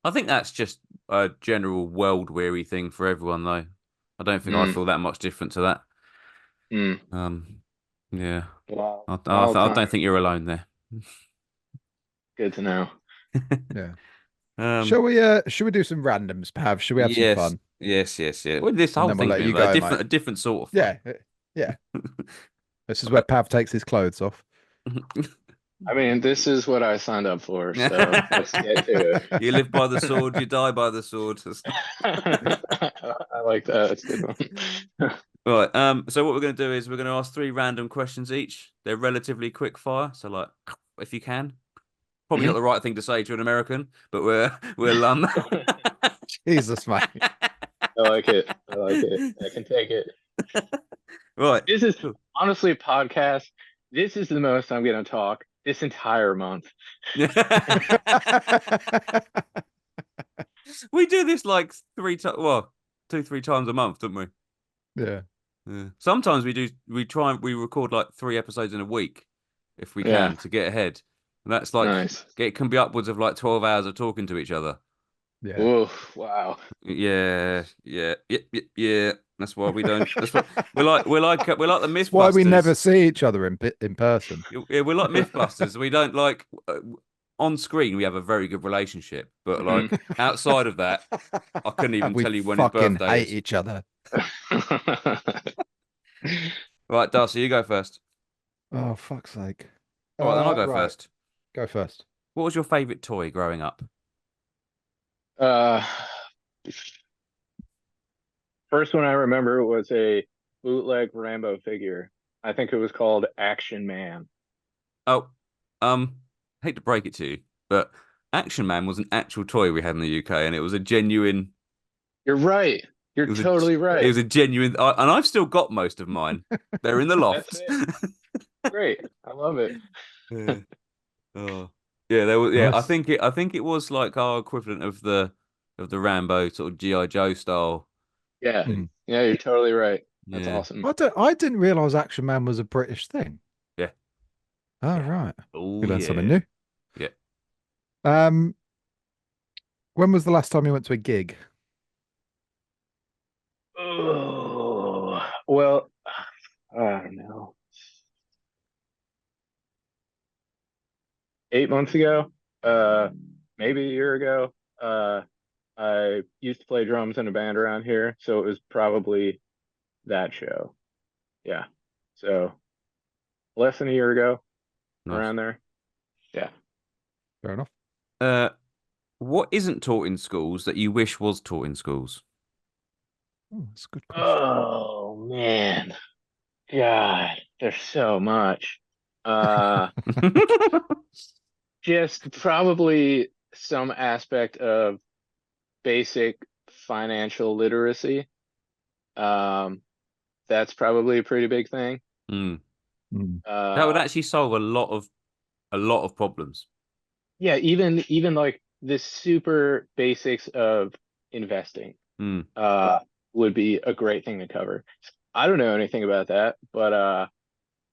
I think that's just a general world weary thing for everyone, though. I don't think I Mm, feel that much different to that. mm. Um, yeah, Wow. Wild I don't time. think you're alone there. Good to know. Yeah. Um, Shall we do some randoms, Pav? Shall we have some yes, fun? yes, yeah. Well, this And whole then we'll thing's let been you about go, mate. a different sort of fun. Yeah. Yeah. This is where Pav takes his clothes off. I mean, this is what I signed up for, so let's get to it. You live by the sword, you die by the sword. I like that. That's a good one. Right. So what we're going to do is we're going to ask three random questions each. They're relatively quick fire, so like if you can. Probably not Mhm. the right thing to say to an American, but we'll Jesus, mate. I like it. I like it. I can take it. right. This is Cool. honestly podcast. This is the most I'm going to talk this entire month. We do this like three times, well, two, three times a month, don't we? Yeah. Yeah. Sometimes we record like three episodes in a week if we Yeah, can to get ahead. And that's like nice. it can be upwards of like 12 hours of talking to each other. Yeah. Oh, wow. Yeah. That's why we don't. That's what we're like the It's why we never Mythbusters. see each other in person. Yeah, we're like Mythbusters. We don't like on screen we have a very good relationship, but Mhm. like outside of that, I couldn't even We tell you when his fucking birthday hate is. each other. Right, Darcy, you go first. Oh, fuck's sake. All right, then I'll go Right. first. Go first. What was your favorite toy growing up? uh, First one I remember was a bootleg Rambo figure. I think it was called Action Man. Oh, hate to break it to you, but Action Man was an actual toy we had in the UK, and it was a genuine. You're right. You're It was totally it right. was a genuine, and I've still got most of mine. They're in the That's loft. it. Great. I love it. Yeah. Oh, yeah. There was. Yeah, Nice. I think it was like our equivalent of the Rambo sort of GI Joe style Yeah. thing. Mm. Yeah, you're totally right. That's Yeah. awesome. I didn't realize Action Man was a British thing. Yeah. Oh, Yeah. right. We Oh learned something yeah. new. Yeah. Um, when was the last time you went to a gig? Oh, well, I don't know. 8 months ago, uh, maybe a year ago. I used to play drums in a band around here, so it was probably that show. Yeah. So less than a year ago, Nice. around there. Yeah. Fair enough. Uh, what isn't taught in schools that you wish was taught in schools? Oh, that's a good question. Oh man. God, there's so much. Uh, just probably some aspect of basic financial literacy. Um, that's probably a pretty big thing. Mm. Mm. That would Uh, actually solve a lot of problems. yeah, even like the super basics of investing Mm. uh would be a great thing to cover. I don't know anything about that, but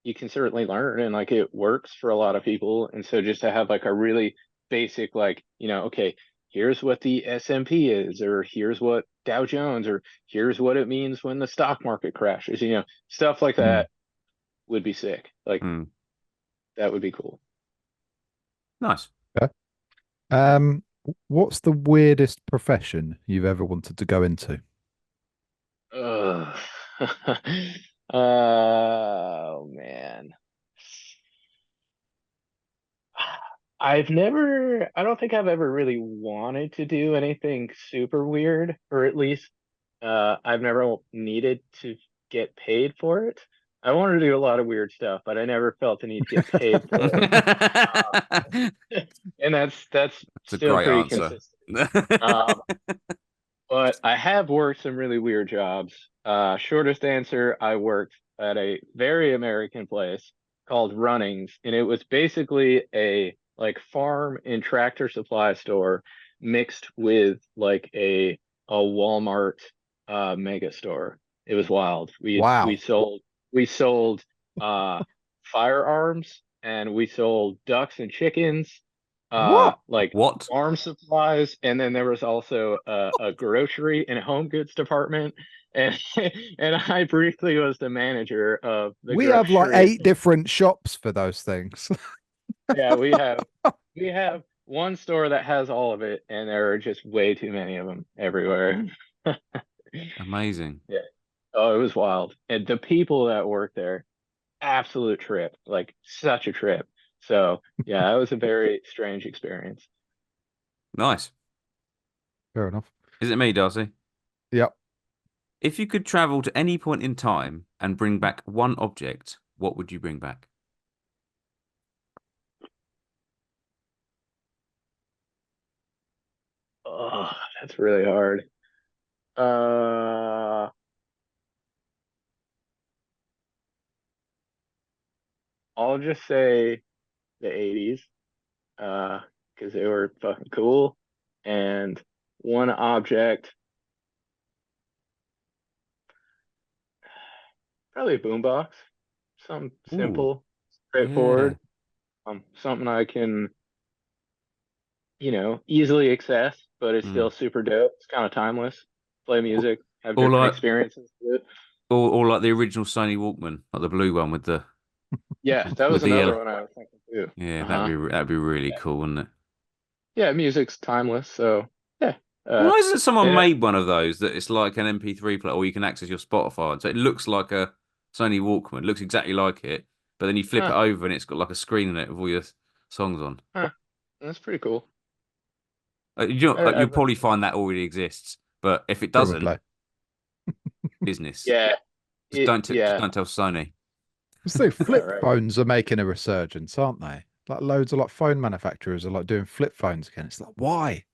you can certainly learn and like it works for a lot of people. And so just to have like a really basic like, okay, here's what the S&P is, or here's what Dow Jones, or here's what it means when the stock market crashes, stuff like Mm. that would be sick. Like Mm. that would be cool. Nice. Okay. What's the weirdest profession you've ever wanted to go into? Ugh. Oh man. I don't think I've ever really wanted to do anything super weird, or at least I've never needed to get paid for it. I wanted to do a lot of weird stuff, but I never felt the need to get paid for it. Uh, That's and that's a still great pretty answer. consistent. Um, but I have worked some really weird jobs. Shortest answer, I worked at a very American place called Runnings, and it was basically a like farm and tractor supply store mixed with like a Walmart mega store. It was wild. We Wow. sold uh firearms, and we sold ducks and chickens, What? like What? farm supplies, and then there was also a grocery and home goods department, and and I briefly was the manager of the We have like grocery. 8 different shops for those things. Yeah, we have one store that has all of it, and there are just way too many of them everywhere. Amazing. Yeah. Oh, it was wild. And the people that work there, absolute trip, like such a trip. So yeah, it was a very strange experience. Nice. Fair enough. Is it me, Darcy? Yep. If you could travel to any point in time and bring back one object, what would you bring back? Oh, that's really hard. Uh, I'll just say the 80s, because they were fucking cool. And one object, probably a boombox. Something Ooh, simple, yeah. straightforward, something I can, easily access, but it's Mm. still super dope. It's kind of timeless. Play Or, music, have or different like experiences with it. or like the original Sony Walkman, like the blue one Yeah, that with was the another yellow. one I was thinking too. Yeah, Uh-huh. that'd be really Yeah. cool, wouldn't it? Yeah, music's timeless, so yeah. Uh, Why isn't someone and made one of those that it's like an MP3 player, or you can access your Spotify, and so it looks like a Sony Walkman, it looks exactly like it, but then you flip it huh, over and it's got like a screen in it with all your songs on. huh, that's pretty cool. You'll I've never probably seen find that already exists, but if it doesn't, Probably. business. Yeah, Just Yeah, don't tell Sony. So flip right. phones are making a resurgence, aren't they? Like loads of like phone manufacturers are like doing flip phones again. It's like, why?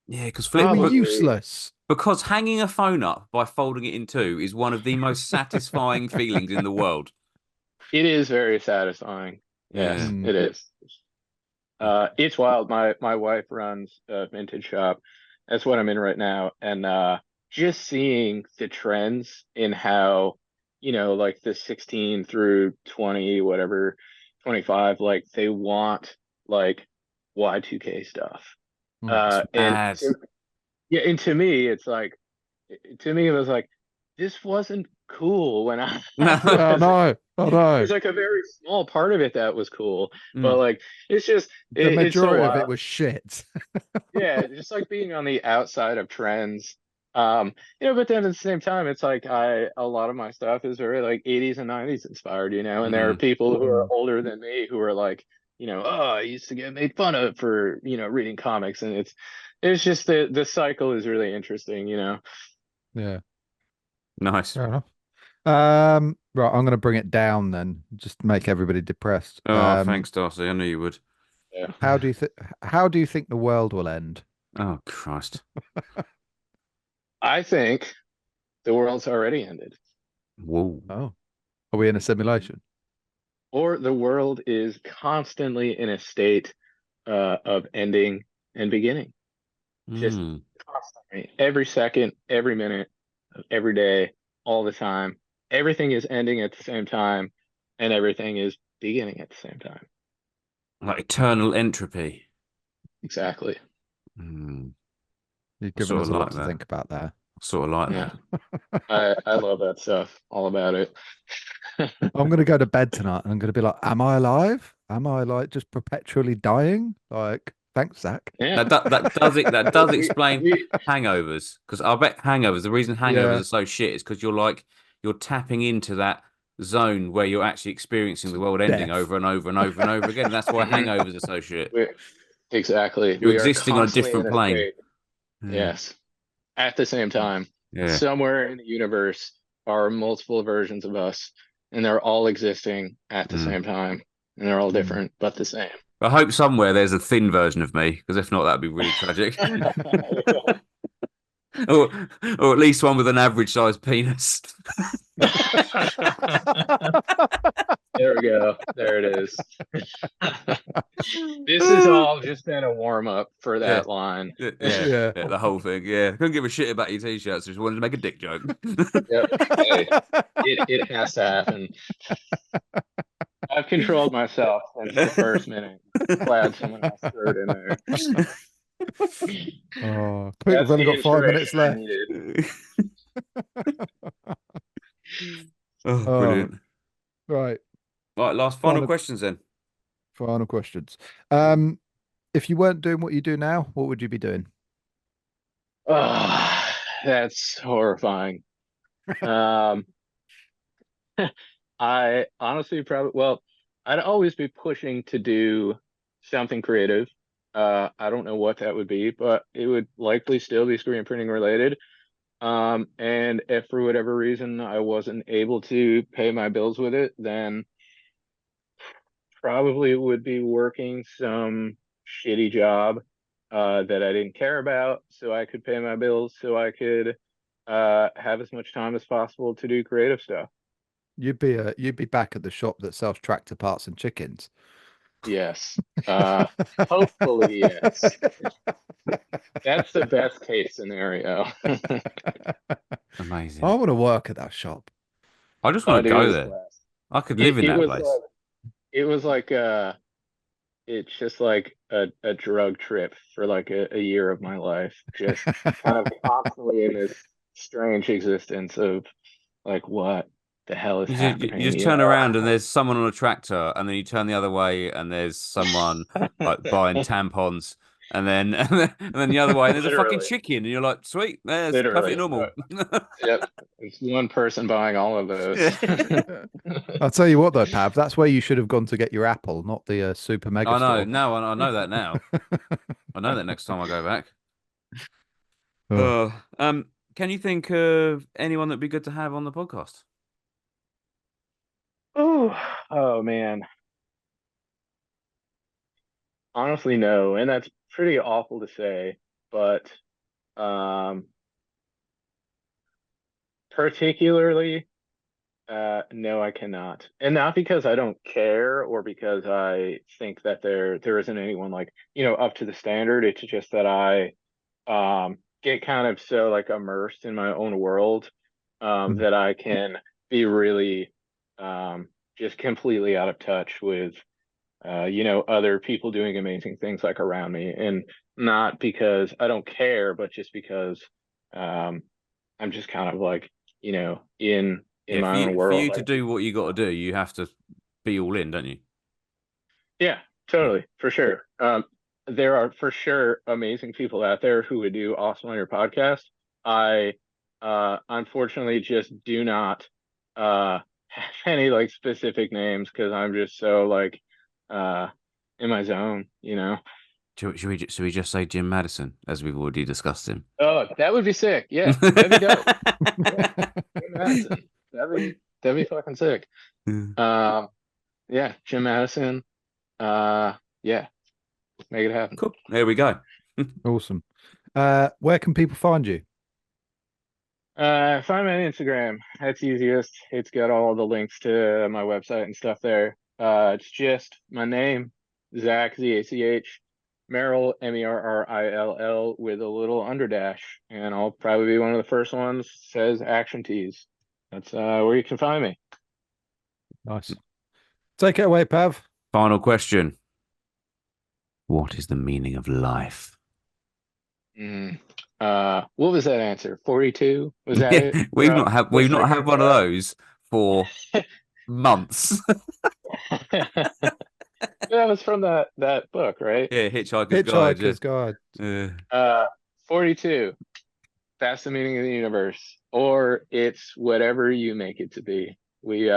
Yeah, because They were Probably useless. because hanging a phone up by folding it in two is one of the most satisfying feelings in the world. it is very satisfying. Yes, Yeah. Hmm. it is. It's wild. My wife runs a vintage shop. That's what I'm in right now, and just seeing the trends in how, like the 16 through 20, whatever, 25, like they want like Y2K stuff. Hmm. And Mad. yeah, and to me it was like this wasn't cool when I No. Oh was no, oh no. there's like a very small part of it that was cool, but Mm. like it's just The it's so majority of it wild. was shit. Yeah, just like being on the outside of trends. But then at the same time, it's like a lot of my stuff is very like 80s and 90s inspired, and there are Mm. people who are Mm. older than me who are like, oh, I used to get made fun of for, reading comics, and it's just the cycle is really interesting. Yeah, Nice. fair enough. Right, I'm gonna bring it down then, just to make everybody depressed. Oh, thanks, Darcy. I knew you would. Yeah. How do you think the world will end? Oh, Christ. I think the world's already ended, Whoa. Oh, are we in a simulation? or the world is constantly in a state of ending and beginning. Just Mm. constantly, every second, every minute, of every day, all the time. Everything is ending at the same time, and everything is beginning at the same time. Like eternal entropy. Exactly. Mm. You've I given sort us of a lot like to that. think about there. I sort of like Yeah. that. I love that stuff. All about it. I'm gonna go to bed tonight and I'm gonna be like, am I alive? Am I like just perpetually dying? Like, thanks, Zach. Yeah. That does We explain we hangovers. Because I bet hangovers, the reason hangovers Yeah, are so shit is because you're tapping into that zone where you're actually experiencing the world ending death. over and over and over and over again. That's why Mhm. hangovers are so shit. we exactly. You're We are existing on a constantly different in a plane. state. Yeah. Yes. At the same time. Yeah. Somewhere in the universe are multiple versions of us, and they're all existing at the Mm. same time. And they're all Hmm. different, but the same. I hope somewhere there's a thin version of me, because if not, that'd be really tragic. or, or at least one with an average sized penis. There we go. There it is. This has all just been a warm up for Yeah. that line. Yeah, Yeah. yeah, the whole thing. Yeah, couldn't give a shit about your t-shirts. Just wanted to make a dick joke. Yep. Hey, it has to happen. I've controlled myself since the first minute. Glad someone else threw it in there. Oh, quick, we've That's only the got 5 minutes inspiration I left. needed. Oh, Oh, brilliant! right. Right, last final Final questions then. final questions. If you weren't doing what you do now, what would you be doing? Oh, that's horrifying. Um, I honestly probably, well, I'd always be pushing to do something creative. I don't know what that would be, but it would likely still be screen printing related. And if for whatever reason I wasn't able to pay my bills with it, then probably would be working some shitty job that I didn't care about so I could pay my bills so I could have as much time as possible to do creative stuff. You'd be back at the shop that sells tractor parts and chickens. Yes. Hopefully, yes. That's the best case scenario. I Amazing. want to work at that shop. I just want Oh, to dude, it go was the there. best. I could live It in it that was place. it's just like a drug trip for like a year of my life. Just kind of constantly in this strange existence of like what the hell is You happening, just you turn around and know? there's someone on a tractor, and then you turn the other way and there's someone like buying tampons, and then and then the other way and there's a fucking Literally, chicken, and you're like, sweet, there's perfectly literally. normal. Yep. It's one person buying all of those. Yeah. I'll tell you what though, Pav, that's where you should have gone to get your Apple, not the super mega I know. store. Now I know that now. I know that next time I go back. Oh. Uh, um, can you think of anyone that'd be good to have on the podcast? Oh, oh man. Honestly, no. And that's pretty awful to say, but um particularly no, I cannot. And not because I don't care or because I think that there isn't anyone like, up to the standard. It's just that I get kind of so like immersed in my own world Mm. that I can be really just completely out of touch with other people doing amazing things like around me. And not because I don't care, but just because um I'm just kind of like, in Yeah, my own for world. you to do what you got to do, you have to be all in, don't you? Yeah, Yeah. totally, for sure. There are for sure amazing people out there who would do awesome on your podcast. I unfortunately just do not have any like specific names because I'm just so like uh in my zone. Should we just say Jim Madison, as we've already discussed him? Oh, that would be sick. Yeah, that'd be dope. Yeah, Jim Madison. That'd be fucking sick. Um, yeah, Jim Madison. Yeah, make it happen. Cool. There we go. Awesome. Where can people find you? Find me on Instagram. That's easiest. It's got all the links to my website and stuff there. It's just my name, Zach, Zach, Merrill, Merrill with a little underdash. And I'll probably be one of the first ones says action tees. That's where you can find me. Nice. Take it away, Pav. Final question. What is the meaning of life? Mm. What was that answer? 42? Was that Yeah, it? we've not Listener had one of those for months. That was from that book, right? Yeah, Hitchhiker's Guide. Yeah. Hitchhiker's Guide. Uh, 42. That's the meaning of the universe, or it's whatever you make it to be. We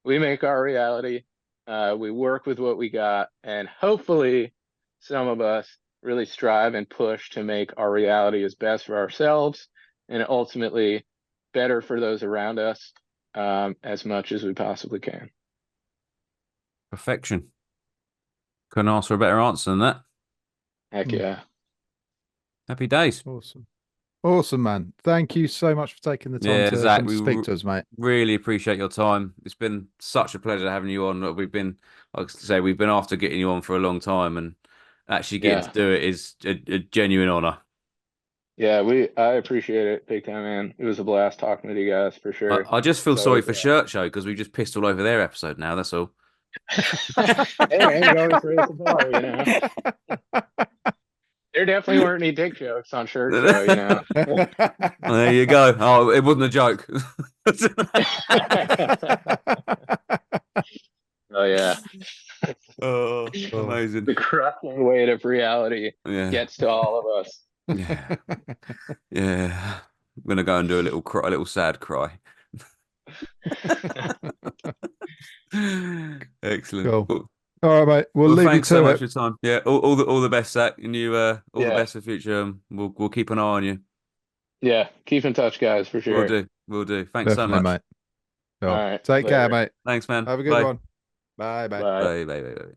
make our reality. We work with what we got, and hopefully, some of us really strive and push to make our reality as best for ourselves, and ultimately better for those around us, as much as we possibly can. Perfection. Couldn't ask for a better answer than that. Heck Mm. yeah. Happy days. Awesome. Awesome, man. Thank you so much for taking the time Yeah, to Zach, come to speak to us, mate. really appreciate your time. It's been such a pleasure having you on. Like I say, we've been after getting you on for a long time, and actually getting to Yeah. do it is a genuine honor. Yeah, I appreciate it big time, man. It was a blast talking with you guys for sure. I just feel It's sorry always for Shirt Show because we just pissed all over their episode now. That's all. Hey man, you always raise the bar. There definitely weren't any dick jokes on Shirt Show. There you go. Oh, it wasn't a joke. Oh yeah. Oh, Oh. amazing. The crushing weight of reality Yeah, gets to all of us. yeah, yeah. I'm gonna go and do a little cry, a little sad cry. Excellent. Cool. All right, mate. We'll Well, leave you thanks so to much it. for your time. Yeah, all the best, Zach, and you all the Yeah. best for the future. We'll keep an eye on you. Yeah. Keep in touch, guys, for We'll sure. do. We'll do. Thanks so Definitely, much. mate. All Cool. right. Take care, Later. mate. Thanks, man. Have a good Bye. one. Bye, bye. Bye. Bye. Bye. Bye. Bye.